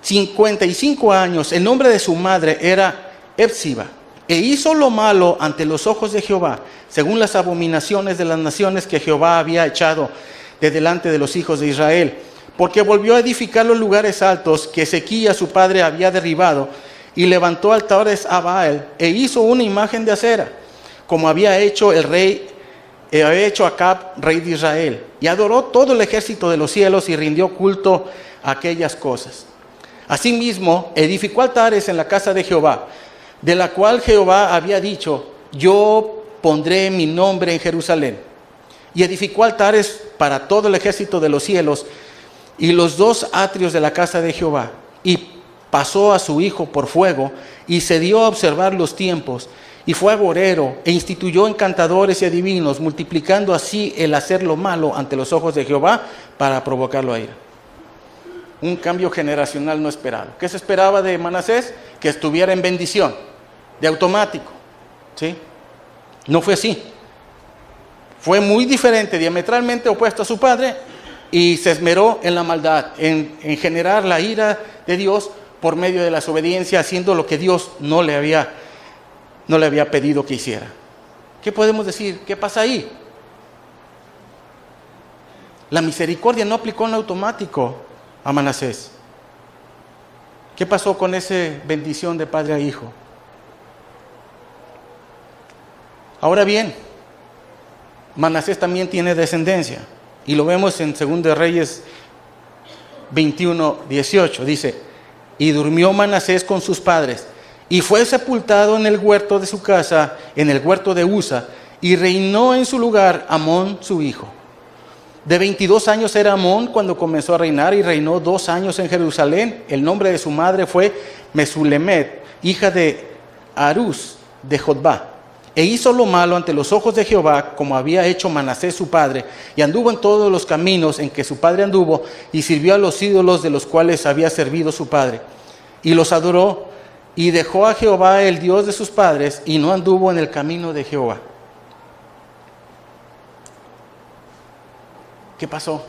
55 años. El nombre de su madre era Epsiba. E hizo lo malo ante los ojos de Jehová, según las abominaciones de las naciones que Jehová había echado de delante de los hijos de Israel. Porque volvió a edificar los lugares altos que Ezequías su padre había derribado, y levantó altares a Baal, e hizo una imagen de acera, como había hecho Acab, rey de Israel. Y adoró todo el ejército de los cielos, y rindió culto a aquellas cosas. Asimismo, edificó altares en la casa de Jehová, de la cual Jehová había dicho, yo pondré mi nombre en Jerusalén. Y edificó altares para todo el ejército de los cielos, y los 2 atrios de la casa de Jehová. Y pasó a su hijo por fuego, y se dio a observar los tiempos, y fue agorero, e instituyó encantadores y adivinos, multiplicando así el hacer lo malo ante los ojos de Jehová, para provocarlo a ira. Un cambio generacional no esperado. ¿Qué se esperaba de Manasés? Que estuviera en bendición, de automático, ¿sí? No fue así. Fue muy diferente, diametralmente opuesto a su padre, y se esmeró en la maldad, en generar la ira de Dios por medio de la desobediencia, haciendo lo que Dios no le había pedido que hiciera. ¿Qué podemos decir? ¿Qué pasa ahí? La misericordia no aplicó en automático a Manasés. ¿Qué pasó con esa bendición de padre a hijo? Ahora bien, Manasés también tiene descendencia. Y lo vemos en 2 Reyes 21, 18. Dice, y durmió Manasés con sus padres, y fue sepultado en el huerto de su casa, en el huerto de Usa, y reinó en su lugar Amón su hijo. De 22 años era Amón cuando comenzó a reinar, y reinó 2 años en Jerusalén. El nombre de su madre fue Mesulemet, hija de Arús de Jotbá. E hizo lo malo ante los ojos de Jehová, como había hecho Manasés su padre, y anduvo en todos los caminos en que su padre anduvo, y sirvió a los ídolos de los cuales había servido su padre. Y los adoró, y dejó a Jehová el Dios de sus padres, y no anduvo en el camino de Jehová. ¿Qué pasó?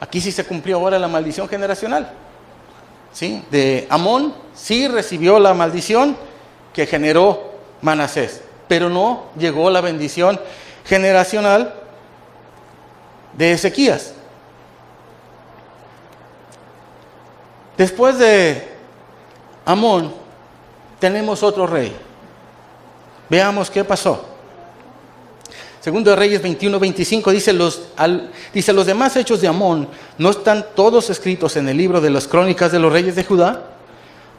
Aquí sí se cumplió ahora la maldición generacional. ¿Sí? De Amón sí recibió la maldición que generó Manasés, pero no llegó la bendición generacional de Ezequías. Después de Amón tenemos otro rey. Veamos qué pasó. Segundo de Reyes 21, 25 dice, los demás hechos de Amón no están todos escritos en el libro de las crónicas de los reyes de Judá.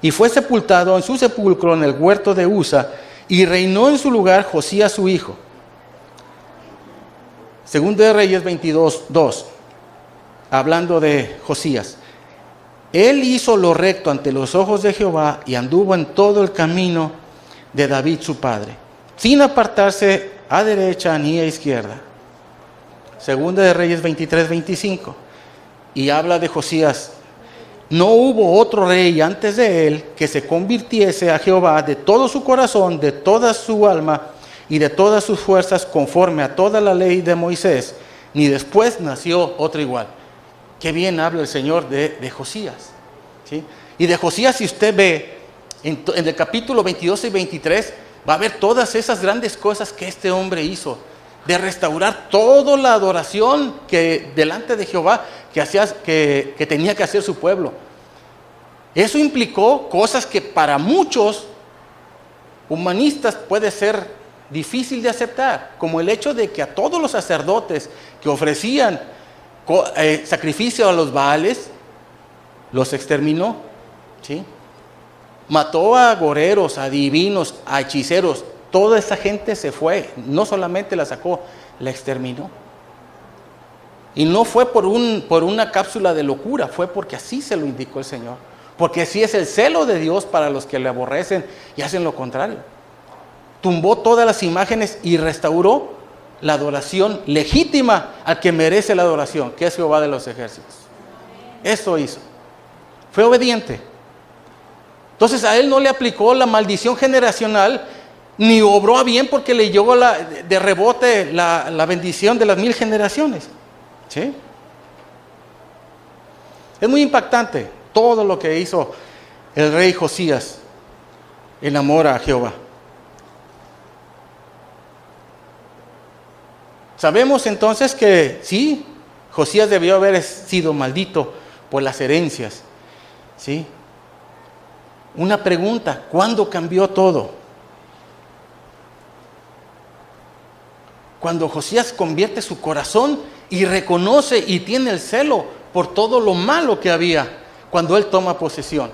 Y fue sepultado en su sepulcro en el huerto de Usa, y reinó en su lugar Josías su hijo. Segundo de Reyes 22, 2, hablando de Josías. Él hizo lo recto ante los ojos de Jehová, y anduvo en todo el camino de David su padre, sin apartarse a derecha ni a izquierda. Segunda de Reyes 23, 25. Y habla de Josías. No hubo otro rey antes de él que se convirtiese a Jehová de todo su corazón, de toda su alma y de todas sus fuerzas, conforme a toda la ley de Moisés, ni después nació otro igual. Qué bien habla el Señor de Josías, ¿sí? Y de Josías, si usted ve en el capítulo 22 y 23, va a ver todas esas grandes cosas que este hombre hizo, de restaurar toda la adoración que delante de Jehová que tenía que hacer su pueblo. Eso implicó cosas que para muchos humanistas puede ser difícil de aceptar, como el hecho de que a todos los sacerdotes que ofrecían sacrificio a los Baales, los exterminó, ¿sí? Mató a agoreros, a adivinos, a hechiceros. Toda esa gente se fue, no solamente la sacó, la exterminó. Y no fue por una cápsula de locura, fue porque así se lo indicó el Señor. Porque así es el celo de Dios para los que le aborrecen y hacen lo contrario. Tumbó todas las imágenes y restauró la adoración legítima al que merece la adoración, que es Jehová de los ejércitos. Eso hizo. Fue obediente. Entonces a él no le aplicó la maldición generacional, ni obró a bien porque le llegó de rebote la bendición de las 1000 generaciones. ¿Sí? Es muy impactante todo lo que hizo el rey Josías en amor a Jehová. Sabemos entonces que sí, Josías debió haber sido maldito por las herencias. ¿Sí? Una pregunta, ¿cuándo cambió todo? Cuando Josías convierte su corazón y reconoce y tiene el celo por todo lo malo que había, cuando él toma posesión.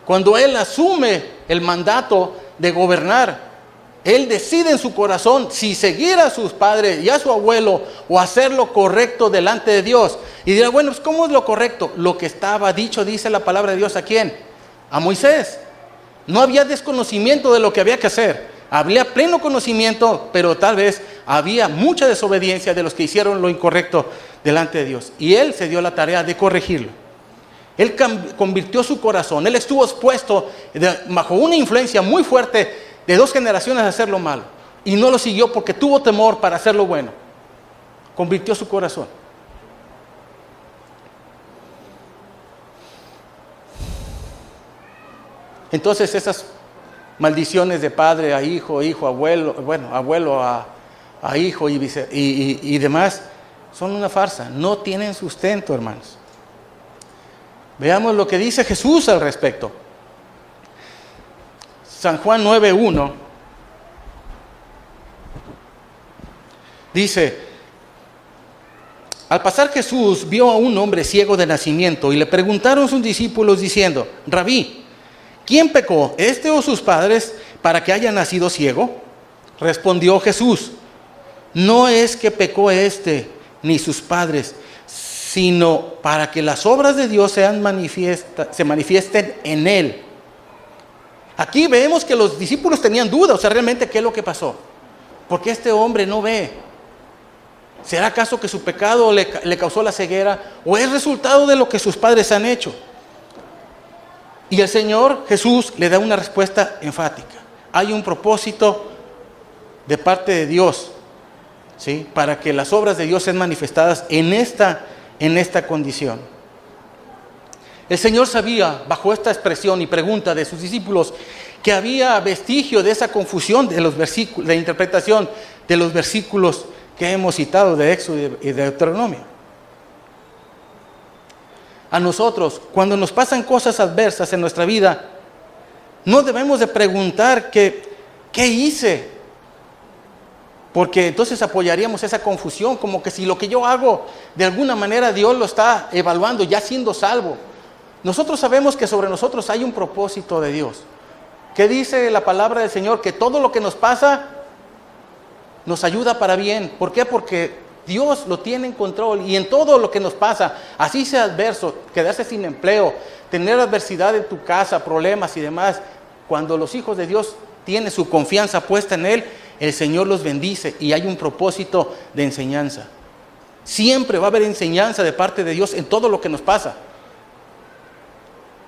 Cuando él asume el mandato de gobernar, él decide en su corazón si seguir a sus padres y a su abuelo o hacer lo correcto delante de Dios. Y dirá, bueno, pues ¿cómo es lo correcto? Lo que estaba dicho, dice la palabra de Dios, ¿a quién? A Moisés. No había desconocimiento de lo que había que hacer. Había pleno conocimiento, pero tal vez había mucha desobediencia de los que hicieron lo incorrecto delante de Dios. Y él se dio la tarea de corregirlo. Él convirtió su corazón. Él estuvo expuesto bajo una influencia muy fuerte de 2 generaciones a hacer lo malo. Y no lo siguió porque tuvo temor para hacer lo bueno. Convirtió su corazón. Entonces esas maldiciones de padre a hijo, hijo a abuelo, bueno, abuelo a hijo y demás, son una farsa, no tienen sustento, hermanos. Veamos lo que dice Jesús al respecto. San Juan 9:1 dice: al pasar Jesús vio a un hombre ciego de nacimiento y le preguntaron sus discípulos diciendo: Rabí, ¿quién pecó, este o sus padres, para que haya nacido ciego? Respondió Jesús: no es que pecó este ni sus padres, sino para que las obras de Dios se manifiesten en él. Aquí vemos que los discípulos tenían dudas, o sea, realmente ¿qué es lo que pasó? ¿Por qué este hombre no ve? ¿Será acaso que su pecado le causó la ceguera o es resultado de lo que sus padres han hecho? Y el Señor Jesús le da una respuesta enfática. Hay un propósito de parte de Dios, ¿sí? Para que las obras de Dios sean manifestadas en esta condición. El Señor sabía, bajo esta expresión y pregunta de sus discípulos, que había vestigio de esa confusión de los versículos, de interpretación de los versículos que hemos citado de Éxodo y de Deuteronomio. A nosotros, cuando nos pasan cosas adversas en nuestra vida, no debemos de preguntar ¿qué hice? Porque entonces apoyaríamos esa confusión, como que si lo que yo hago, de alguna manera Dios lo está evaluando, ya siendo salvo. Nosotros sabemos que sobre nosotros hay un propósito de Dios. ¿Qué dice la palabra del Señor? Que todo lo que nos pasa nos ayuda para bien. ¿Por qué? Porque Dios lo tiene en control y en todo lo que nos pasa, así sea adverso, quedarse sin empleo, tener adversidad en tu casa, problemas y demás, cuando los hijos de Dios tienen su confianza puesta en Él, el Señor los bendice y hay un propósito de enseñanza. Siempre va a haber enseñanza de parte de Dios en todo lo que nos pasa.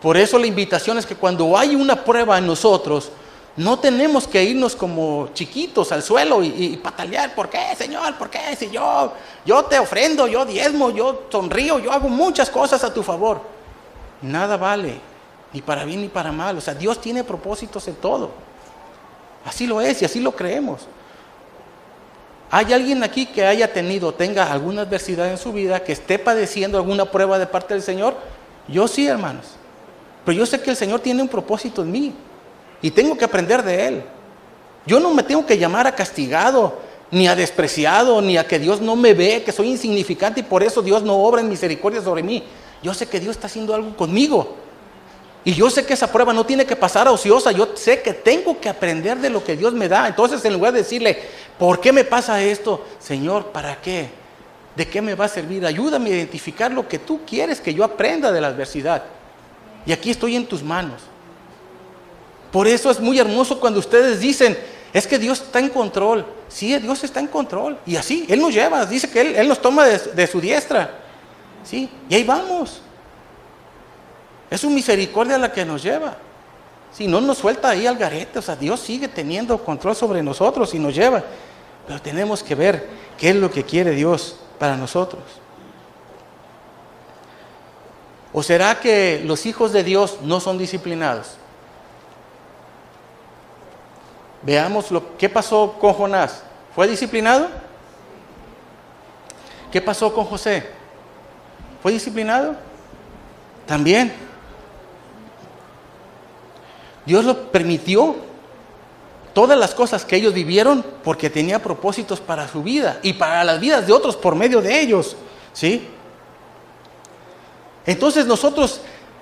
Por eso la invitación es que cuando hay una prueba en nosotros, No tenemos que irnos como chiquitos al suelo y patalear. ¿Por qué, Señor? ¿Por qué? Si yo te ofrendo, yo diezmo, yo sonrío, yo hago muchas cosas a tu favor. Nada vale, ni para bien ni para mal. O sea, Dios tiene propósitos en todo. Así lo es y así lo creemos. ¿Hay alguien aquí que tenga alguna adversidad en su vida, que esté padeciendo alguna prueba de parte del Señor? Yo sí, hermanos. Pero yo sé que el Señor tiene un propósito en mí y tengo que aprender de Él. Yo no me tengo que llamar a castigado, ni a despreciado, ni a que Dios no me ve, que soy insignificante y por eso Dios no obra en misericordia sobre mí. Yo sé que Dios está haciendo algo conmigo. Y yo sé que esa prueba no tiene que pasar a ociosa. Yo sé que tengo que aprender de lo que Dios me da. Entonces, en lugar de decirle, ¿por qué me pasa esto? Señor, ¿para qué? ¿De qué me va a servir? Ayúdame a identificar lo que tú quieres que yo aprenda de la adversidad. Y aquí estoy en tus manos. Por eso es muy hermoso cuando ustedes dicen, es que Dios está en control. Sí, Dios está en control. Y así, Él nos lleva. Dice que Él nos toma de su diestra. Sí, y ahí vamos. Es su misericordia la que nos lleva. Si no nos suelta ahí al garete, o sea, Dios sigue teniendo control sobre nosotros y nos lleva. Pero tenemos que ver qué es lo que quiere Dios para nosotros. ¿O será que los hijos de Dios no son disciplinados? Veamos qué pasó con Jonás. ¿Fue disciplinado? ¿Qué pasó con José? ¿Fue disciplinado? También. Dios lo permitió, todas las cosas que ellos vivieron, porque tenía propósitos para su vida y para las vidas de otros por medio de ellos, ¿sí? Entonces nosotros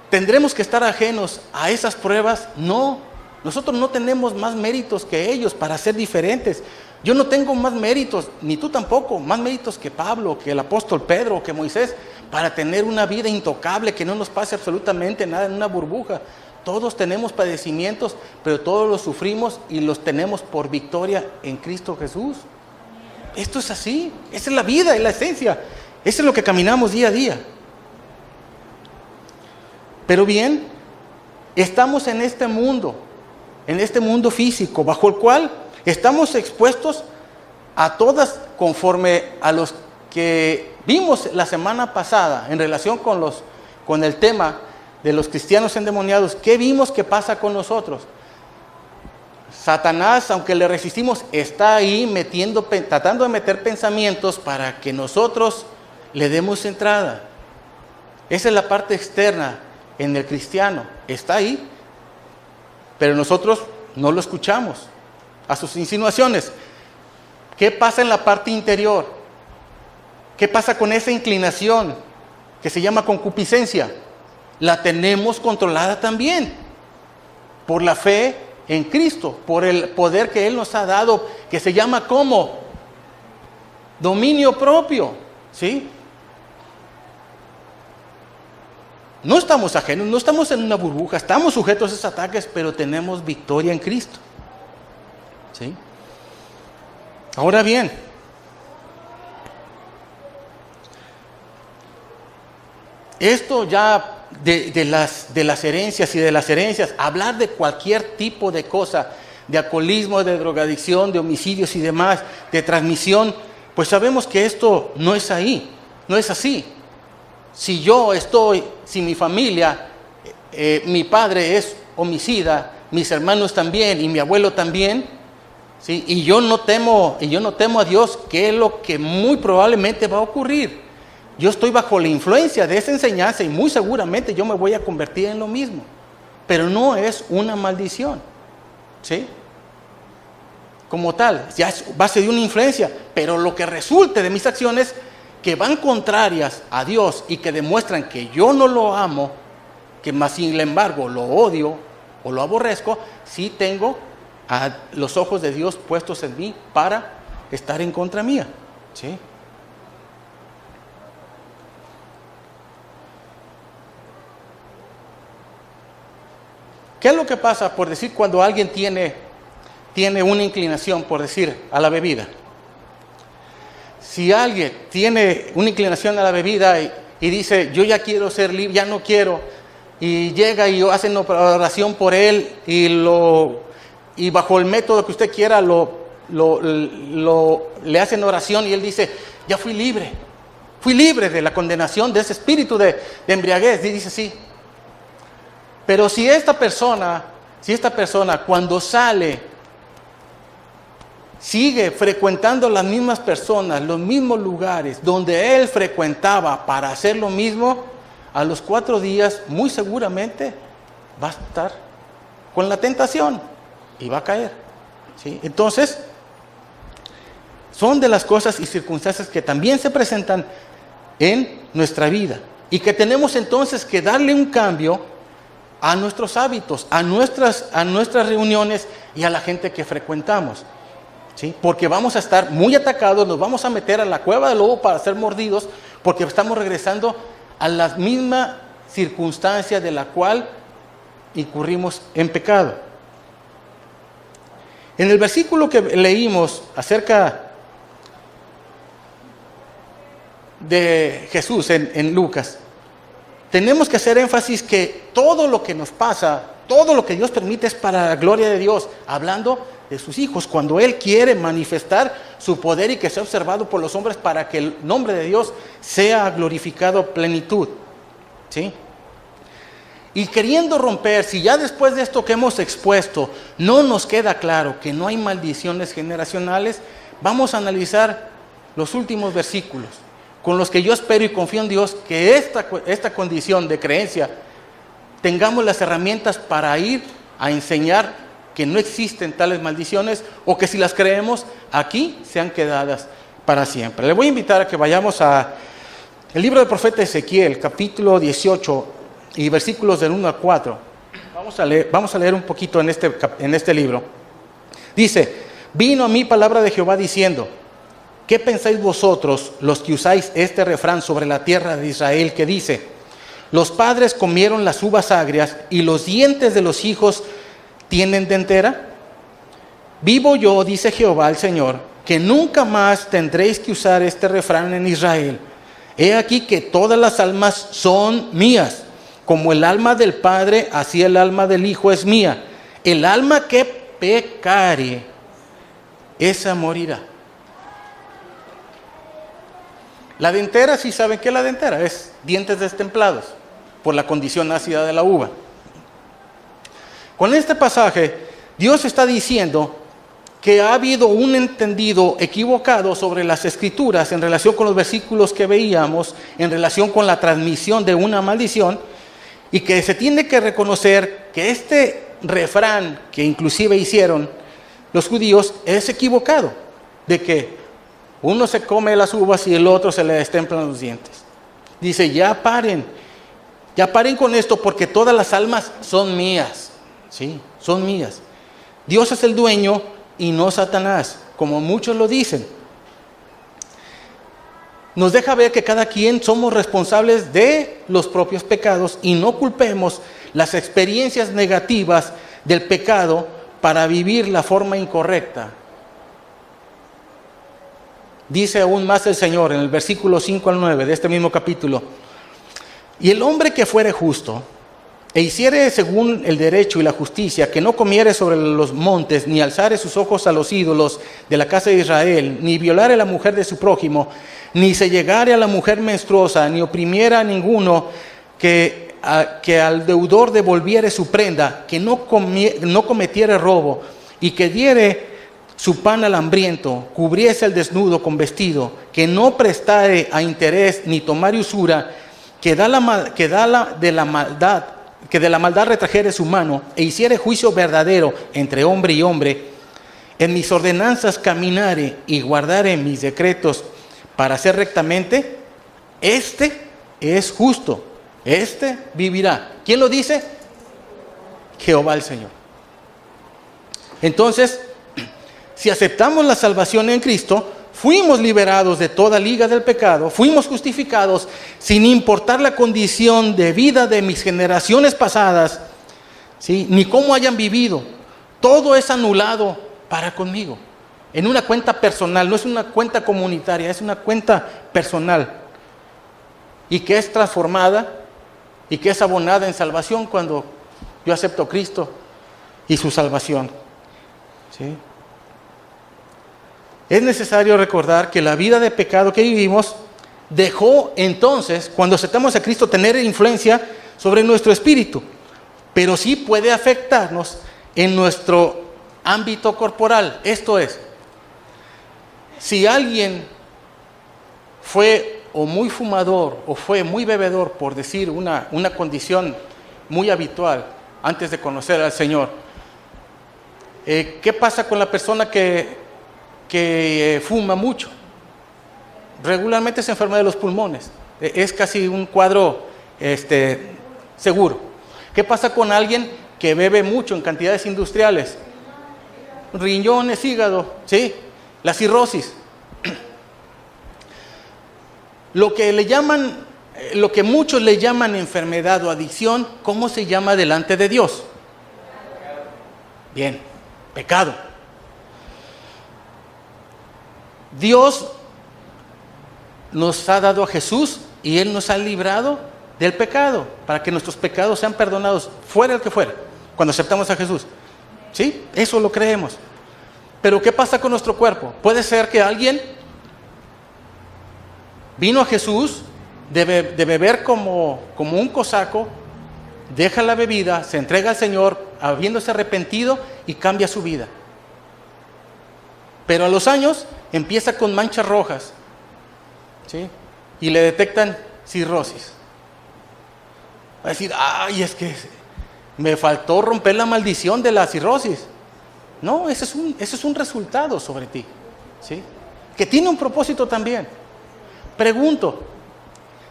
tendremos que estar ajenos a esas pruebas. No, nosotros no tenemos más méritos que ellos para ser diferentes. Yo no tengo más méritos, ni tú tampoco, más méritos que Pablo, que el apóstol Pedro, que Moisés, para tener una vida intocable, que no nos pase absolutamente nada en una burbuja. Todos tenemos padecimientos, pero todos los sufrimos y los tenemos por victoria en Cristo Jesús. Esto es así, esa es la vida, es la esencia, eso es lo que caminamos día a día. Pero bien, estamos en este mundo físico, bajo el cual estamos expuestos a todas, conforme a los que vimos la semana pasada en relación con el tema de los cristianos endemoniados. ¿Qué vimos que pasa con nosotros? Satanás, aunque le resistimos, está ahí tratando de meter pensamientos para que nosotros le demos entrada. Esa es la parte externa en el cristiano. Está ahí, pero nosotros no lo escuchamos a sus insinuaciones. ¿Qué pasa en la parte interior? ¿Qué pasa con esa inclinación que se llama concupiscencia? La tenemos controlada también por la fe en Cristo, por el poder que Él nos ha dado, que se llama ¿cómo? Dominio propio, ¿sí? No estamos ajenos, no estamos en una burbuja, estamos sujetos a esos ataques, pero tenemos victoria en Cristo, ¿sí? Ahora bien, esto ya de las herencias y de las herencias, hablar de cualquier tipo de cosa, de alcoholismo, de drogadicción, de homicidios y demás, de transmisión, pues sabemos que esto no es así. Si mi familia, mi padre es homicida, mis hermanos también y mi abuelo también, ¿sí? y yo no temo a Dios, ¿qué es lo que muy probablemente va a ocurrir? Yo estoy bajo la influencia de esa enseñanza y muy seguramente yo me voy a convertir en lo mismo. Pero no es una maldición, ¿sí? Como tal, ya es base de una influencia, pero lo que resulte de mis acciones que van contrarias a Dios y que demuestran que yo no lo amo, que más sin embargo lo odio o lo aborrezco, sí tengo a los ojos de Dios puestos en mí para estar en contra mía, ¿sí? ¿Qué es lo que pasa, por decir, cuando alguien tiene una inclinación, por decir, a la bebida? Si alguien tiene una inclinación a la bebida y dice, yo ya quiero ser libre, ya no quiero, y llega y hacen oración por él y lo y bajo el método que usted quiera le hacen oración y él dice, ya fui libre de la condenación de ese espíritu de embriaguez. Y dice, sí. Pero si esta persona cuando sale, sigue frecuentando las mismas personas, los mismos lugares donde él frecuentaba para hacer lo mismo, a los 4 días muy seguramente va a estar con la tentación y va a caer, ¿sí? Entonces, son de las cosas y circunstancias que también se presentan en nuestra vida y que tenemos entonces que darle un cambio a nuestros hábitos, a nuestras reuniones y a la gente que frecuentamos, ¿sí? Porque vamos a estar muy atacados, nos vamos a meter a la cueva del lobo para ser mordidos, porque estamos regresando a la misma circunstancia de la cual incurrimos en pecado. En el versículo que leímos acerca de Jesús en Lucas, tenemos que hacer énfasis que todo lo que nos pasa, todo lo que Dios permite es para la gloria de Dios, hablando de sus hijos, cuando Él quiere manifestar su poder y que sea observado por los hombres para que el nombre de Dios sea glorificado a plenitud, ¿sí? Y queriendo romper, si ya después de esto que hemos expuesto no nos queda claro que no hay maldiciones generacionales, vamos a analizar los últimos versículos, con los que yo espero y confío en Dios que esta condición de creencia tengamos las herramientas para ir a enseñar que no existen tales maldiciones, o que si las creemos aquí sean quedadas para siempre. Le voy a invitar a que vayamos a el libro del profeta Ezequiel, capítulo 18 y versículos del 1 al 4. Vamos a leer un poquito en este libro. Dice: vino a mí palabra de Jehová diciendo: ¿qué pensáis vosotros, los que usáis este refrán sobre la tierra de Israel, que dice: los padres comieron las uvas agrias y los dientes de los hijos tienen dentera? Vivo yo, dice Jehová el Señor, que nunca más tendréis que usar este refrán en Israel. He aquí que todas las almas son mías. Como el alma del Padre, así el alma del Hijo es mía. El alma que pecare, esa morirá. La dentera, ¿sí saben qué es la dentera? Es dientes destemplados por la condición ácida de la uva. Con este pasaje, Dios está diciendo que ha habido un entendido equivocado sobre las Escrituras en relación con los versículos que veíamos, en relación con la transmisión de una maldición, y que se tiene que reconocer que este refrán que inclusive hicieron los judíos es equivocado, de que uno se come las uvas y el otro se le destemplan los dientes. Dice, ya paren con esto, porque todas las almas son mías, ¿sí? Son mías. Dios es el dueño y no Satanás, como muchos lo dicen. Nos deja ver que cada quien somos responsables de los propios pecados y no culpemos las experiencias negativas del pecado para vivir la forma incorrecta. Dice aún más el Señor en el versículo 5 al 9 de este mismo capítulo: y el hombre que fuere justo e hiciere según el derecho y la justicia, que no comiere sobre los montes, ni alzare sus ojos a los ídolos de la casa de Israel, ni violare a la mujer de su prójimo, ni se llegare a la mujer menstruosa, ni oprimiera a ninguno, que al deudor devolviere su prenda, que no cometiere robo, y que diere su pan al hambriento, cubriese al desnudo con vestido, que no prestare a interés ni tomare usura, que de la maldad retrajere su mano, e hiciere juicio verdadero entre hombre y hombre, en mis ordenanzas caminare y guardare mis decretos para hacer rectamente, este es justo, este vivirá. ¿Quién lo dice? Jehová el Señor. Entonces, si aceptamos la salvación en Cristo, fuimos liberados de toda liga del pecado, fuimos justificados sin importar la condición de vida de mis generaciones pasadas, ¿sí? Ni cómo hayan vivido. Todo es anulado para conmigo, en una cuenta personal, no es una cuenta comunitaria, es una cuenta personal, y que es transformada y que es abonada en salvación cuando yo acepto a Cristo y su salvación. ¿Sí? Es necesario recordar que la vida de pecado que vivimos dejó entonces, cuando aceptamos a Cristo, tener influencia sobre nuestro espíritu, pero sí puede afectarnos en nuestro ámbito corporal. Esto es, si alguien fue o muy fumador o fue muy bebedor, por decir una condición muy habitual antes de conocer al Señor, ¿qué pasa con la persona que fuma mucho? Regularmente se enferma de los pulmones. Es casi un cuadro seguro. ¿Qué pasa con alguien que bebe mucho en cantidades industriales? Riñones, hígado, ¿sí? La cirrosis. Lo que muchos le llaman enfermedad o adicción, ¿cómo se llama delante de Dios? Bien, pecado. Dios nos ha dado a Jesús y Él nos ha librado del pecado, para que nuestros pecados sean perdonados, fuera el que fuera, cuando aceptamos a Jesús. ¿Sí? Eso lo creemos. Pero ¿qué pasa con nuestro cuerpo? Puede ser que alguien vino a Jesús de beber como un cosaco, deja la bebida, se entrega al Señor, habiéndose arrepentido, y cambia su vida. Pero a los años empieza con manchas rojas, ¿sí? Y le detectan cirrosis. Va a decir, ay, es que me faltó romper la maldición de la cirrosis. No, ese es un resultado sobre ti, ¿sí? Que tiene un propósito también. Pregunto,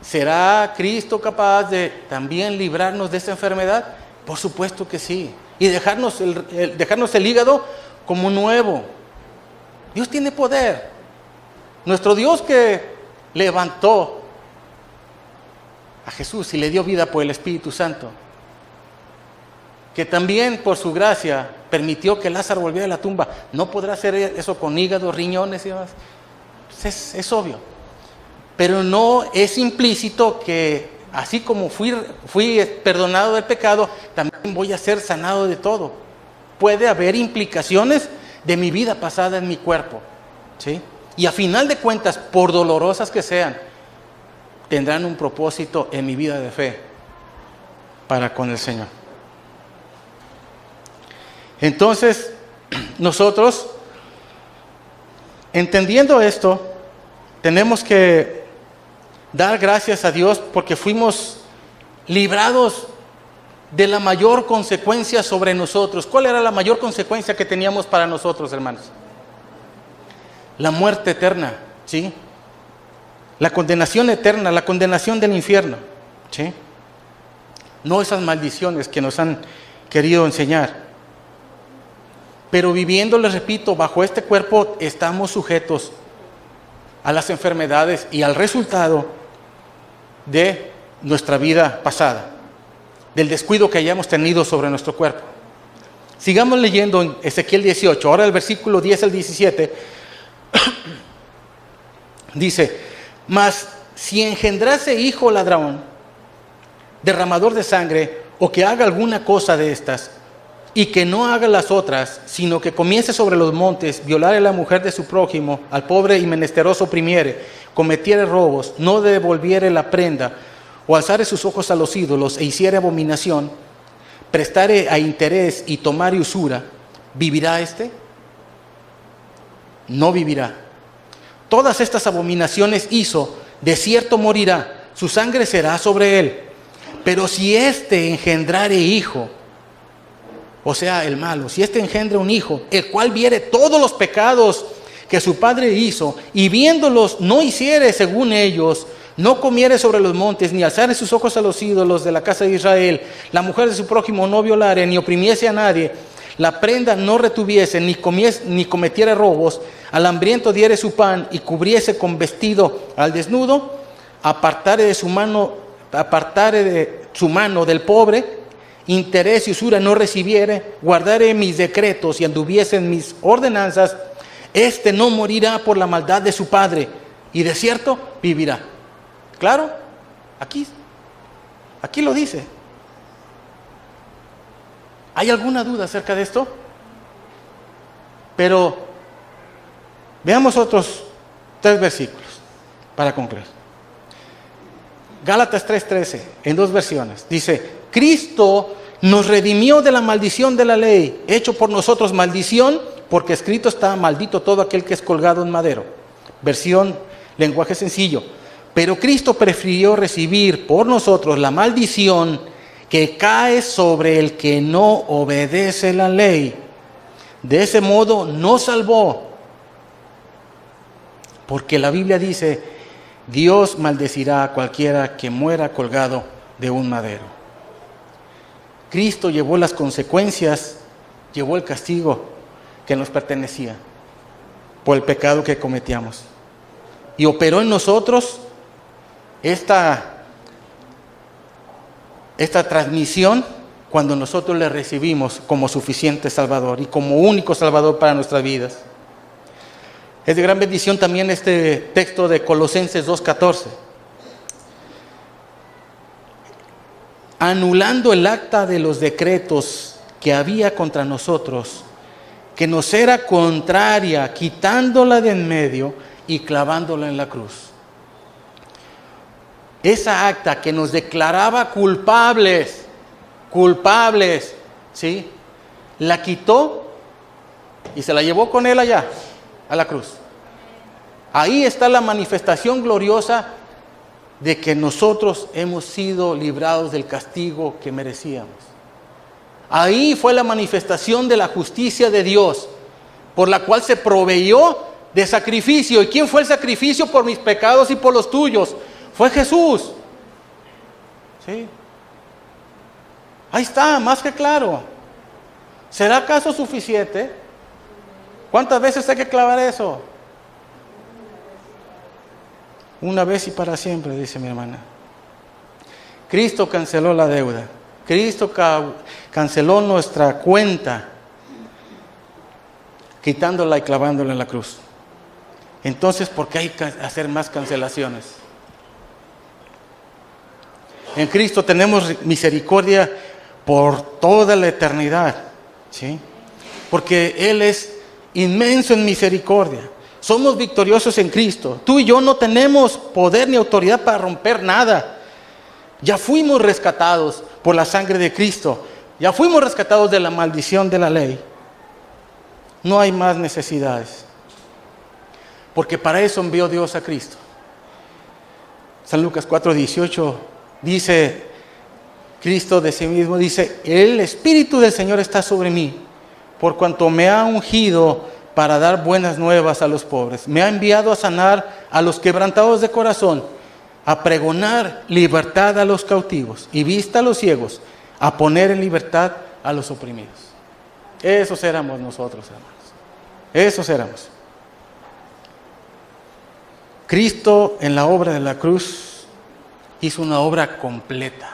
¿será Cristo capaz de también librarnos de esta enfermedad? Por supuesto que sí. Y dejarnos el hígado como nuevo. Dios tiene poder. Nuestro Dios que levantó a Jesús y le dio vida por el Espíritu Santo, que también por su gracia permitió que Lázaro volviera a la tumba, ¿no podrá hacer eso con hígado, riñones y demás? Pues es obvio. Pero no es implícito que así como fui perdonado del pecado, también voy a ser sanado de todo. Puede haber implicaciones de mi vida pasada en mi cuerpo, ¿sí? Y a final de cuentas, por dolorosas que sean, tendrán un propósito en mi vida de fe para con el Señor. Entonces, nosotros, entendiendo esto, tenemos que dar gracias a Dios porque fuimos librados de la mayor consecuencia sobre nosotros. ¿Cuál era la mayor consecuencia que teníamos para nosotros, hermanos? La muerte eterna, ¿sí? La condenación eterna, la condenación del infierno, ¿sí? No esas maldiciones que nos han querido enseñar. Pero viviendo, les repito, bajo este cuerpo estamos sujetos a las enfermedades y al resultado de nuestra vida pasada, del descuido que hayamos tenido sobre nuestro cuerpo. Sigamos leyendo en Ezequiel 18, ahora el versículo 10 al 17, dice, mas si engendrase hijo ladrón, derramador de sangre, o que haga alguna cosa de estas, y que no haga las otras, sino que comience sobre los montes, violare a la mujer de su prójimo, al pobre y menesteroso oprimiere, cometiere robos, no devolviere la prenda, o alzare sus ojos a los ídolos, e hiciere abominación, prestare a interés y tomare usura, ¿vivirá éste? No vivirá. Todas estas abominaciones hizo, de cierto morirá, su sangre será sobre él. Pero si éste engendrare hijo, o sea, el malo, si éste engendra un hijo, el cual viere todos los pecados que su padre hizo, y viéndolos no hiciere según ellos, no comiere sobre los montes, ni alzare sus ojos a los ídolos de la casa de Israel, la mujer de su prójimo no violare, ni oprimiese a nadie, la prenda no retuviese, ni cometiere robos, al hambriento diere su pan, y cubriese con vestido al desnudo, apartare de su mano del pobre, interés y usura no recibiere, guardare mis decretos y anduviese en mis ordenanzas, este no morirá por la maldad de su padre, y de cierto vivirá. ¿Claro? Aquí lo dice. ¿Hay alguna duda acerca de esto? Pero veamos otros 3 versículos para concluir. Gálatas 3:13, en 2 versiones. Dice, Cristo nos redimió de la maldición de la ley, hecho por nosotros maldición, porque escrito está, maldito todo aquel que es colgado en madero. Versión, lenguaje sencillo. Pero Cristo prefirió recibir por nosotros la maldición que cae sobre el que no obedece la ley. De ese modo nos salvó. Porque la Biblia dice, Dios maldecirá a cualquiera que muera colgado de un madero. Cristo llevó las consecuencias, llevó el castigo que nos pertenecía por el pecado que cometíamos. Y operó en nosotros esta transmisión cuando nosotros le recibimos como suficiente Salvador y como único Salvador para nuestras vidas. Es de gran bendición también este texto de Colosenses 2:14. Anulando el acta de los decretos que había contra nosotros, que nos era contraria, quitándola de en medio y clavándola en la cruz. Esa acta que nos declaraba culpables, ¿sí? La quitó y se la llevó con él allá, a la cruz. Ahí está la manifestación gloriosa de que nosotros hemos sido librados del castigo que merecíamos. Ahí fue la manifestación de la justicia de Dios, por la cual se proveyó de sacrificio. ¿Y quién fue el sacrificio por mis pecados y por los tuyos? Fue Jesús. ¿Sí? Ahí está, más que claro. ¿Será acaso suficiente? ¿Cuántas veces hay que clavar eso? Una vez y para siempre, dice mi hermana. Cristo canceló la deuda. Cristo canceló nuestra cuenta, quitándola y clavándola en la cruz. Entonces, ¿por qué hay que hacer más cancelaciones? En Cristo tenemos misericordia por toda la eternidad, ¿sí? Porque Él es inmenso en misericordia. Somos victoriosos en Cristo. Tú y yo no tenemos poder ni autoridad para romper nada. Ya fuimos rescatados por la sangre de Cristo. Ya fuimos rescatados de la maldición de la ley. No hay más necesidades. Porque para eso envió Dios a Cristo. San Lucas 4:18 dice, Cristo de sí mismo dice, el Espíritu del Señor está sobre mí, por cuanto me ha ungido para dar buenas nuevas a los pobres. Me ha enviado a sanar a los quebrantados de corazón, a pregonar libertad a los cautivos y vista a los ciegos, a poner en libertad a los oprimidos. Esos éramos nosotros, hermanos. Esos éramos. Cristo en la obra de la cruz hizo una obra completa.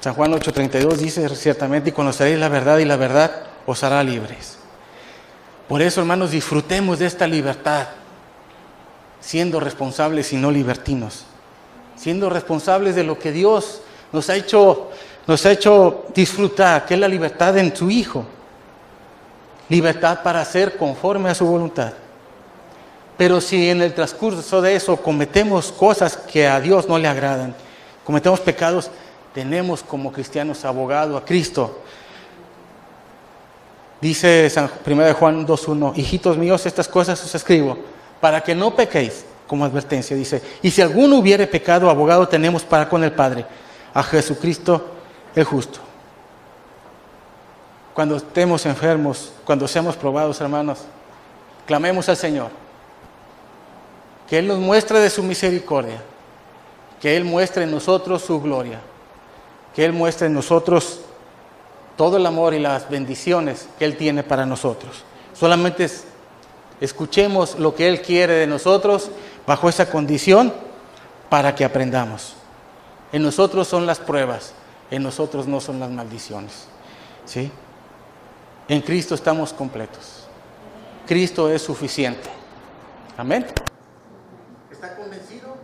San Juan 8:32 dice ciertamente, y conoceréis la verdad y la verdad os hará libres. Por eso, hermanos, disfrutemos de esta libertad, siendo responsables y no libertinos, siendo responsables de lo que Dios nos ha hecho disfrutar, que es la libertad en su Hijo, libertad para hacer conforme a su voluntad. Pero si en el transcurso de eso cometemos cosas que a Dios no le agradan, cometemos pecados, tenemos como cristianos abogado a Cristo. Dice 1 Juan 2:1, hijitos míos, estas cosas os escribo, para que no pequéis, como advertencia, dice, y si alguno hubiere pecado, abogado tenemos para con el Padre, a Jesucristo el justo. Cuando estemos enfermos, cuando seamos probados, hermanos, clamemos al Señor, que Él nos muestre de su misericordia, que Él muestre en nosotros su gloria, que Él muestre en nosotros todo el amor y las bendiciones que Él tiene para nosotros. Solamente escuchemos lo que Él quiere de nosotros bajo esa condición para que aprendamos. En nosotros son las pruebas, en nosotros no son las maldiciones. ¿Sí? En Cristo estamos completos. Cristo es suficiente. Amén. ¿Está convencido?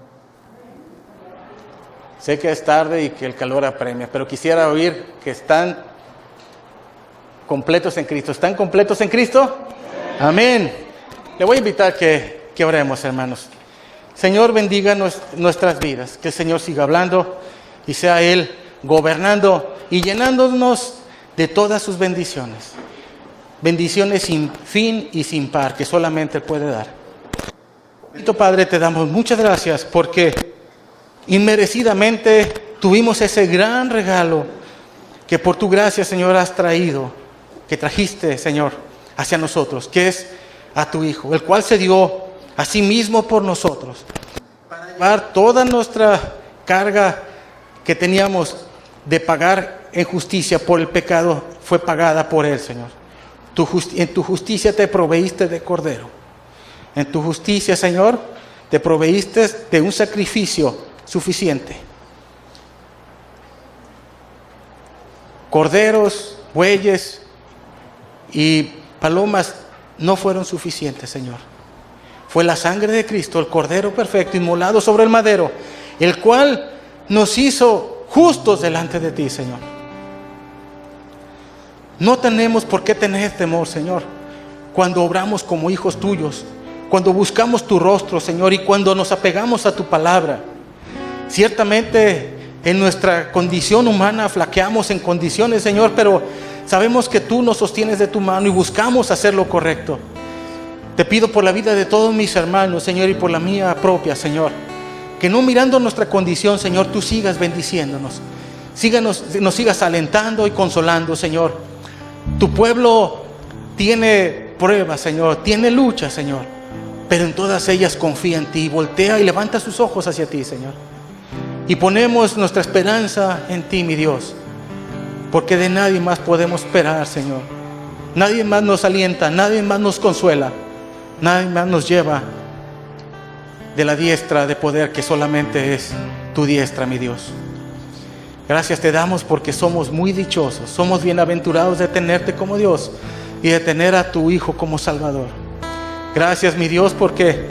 Sé que es tarde y que el calor apremia, pero quisiera oír que están completos en Cristo. ¿Están completos en Cristo? Amén. Le voy a invitar que oremos, hermanos. Señor, bendiga nuestras vidas. Que el Señor siga hablando y sea Él gobernando y llenándonos de todas sus bendiciones. Bendiciones sin fin y sin par que solamente Él puede dar. Bendito Padre, te damos muchas gracias porque inmerecidamente tuvimos ese gran regalo que por tu gracia, Señor, has traído, que trajiste, Señor, hacia nosotros, que es a tu Hijo, el cual se dio a sí mismo por nosotros, para llevar toda nuestra carga que teníamos de pagar en justicia por el pecado, fue pagada por Él, Señor. En tu justicia te proveíste de cordero. En tu justicia, Señor, te proveíste de un sacrificio suficiente. Corderos, bueyes y palomas no fueron suficientes, Señor. Fue la sangre de Cristo, el Cordero perfecto, inmolado sobre el madero, el cual nos hizo justos delante de ti, Señor. No tenemos por qué tener temor, Señor, cuando obramos como hijos tuyos, cuando buscamos tu rostro, Señor, y cuando nos apegamos a tu palabra. Ciertamente en nuestra condición humana flaqueamos en condiciones, Señor, pero sabemos que tú nos sostienes de tu mano y buscamos hacer lo correcto. Te pido por la vida de todos mis hermanos, Señor, y por la mía propia, Señor, que no mirando nuestra condición, Señor, tú sigas bendiciéndonos, nos sigas alentando y consolando, Señor. Tu pueblo tiene pruebas, Señor, tiene luchas, Señor, pero en todas ellas confía en ti. Voltea y levanta sus ojos hacia ti, Señor, y ponemos nuestra esperanza en ti, mi Dios, porque de nadie más podemos esperar, Señor. Nadie más nos alienta, nadie más nos consuela, nadie más nos lleva de la diestra de poder que solamente es tu diestra, mi Dios. Gracias te damos porque somos muy dichosos, somos bienaventurados de tenerte como Dios y de tener a tu Hijo como Salvador. Gracias, mi Dios, porque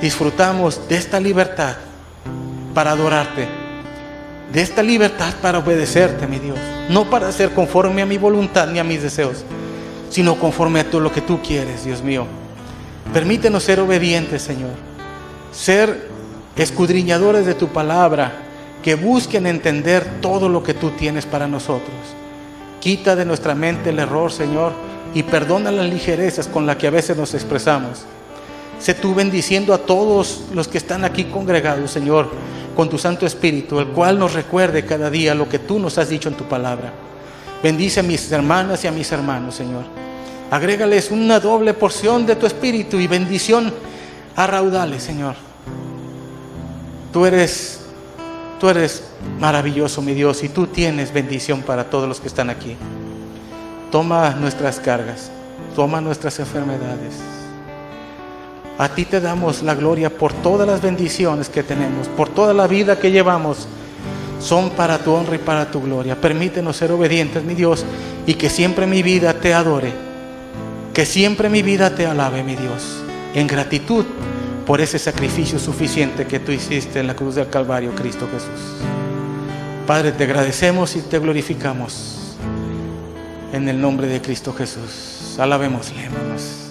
disfrutamos de esta libertad para adorarte, de esta libertad para obedecerte, mi Dios, no para ser conforme a mi voluntad ni a mis deseos, sino conforme a todo lo que tú quieres, Dios mío. Permítenos ser obedientes, Señor, ser escudriñadores de tu palabra, que busquen entender todo lo que tú tienes para nosotros. Quita de nuestra mente el error, Señor, y perdona las ligerezas con las que a veces nos expresamos. Sé tú bendiciendo a todos los que están aquí congregados, Señor, con tu Santo Espíritu, el cual nos recuerde cada día lo que tú nos has dicho en tu palabra. Bendice a mis hermanas y a mis hermanos, Señor. Agrégales una doble porción de tu Espíritu y bendición a raudales, Señor. Tú eres maravilloso, mi Dios, y tú tienes bendición para todos los que están aquí. Toma nuestras cargas, toma nuestras enfermedades. A ti te damos la gloria por todas las bendiciones que tenemos, por toda la vida que llevamos. Son para tu honra y para tu gloria. Permítenos ser obedientes, mi Dios, y que siempre mi vida te adore, que siempre mi vida te alabe, mi Dios, en gratitud por ese sacrificio suficiente que tú hiciste en la cruz del Calvario, Cristo Jesús. Padre, te agradecemos y te glorificamos en el nombre de Cristo Jesús. Alabémosle, hermanos.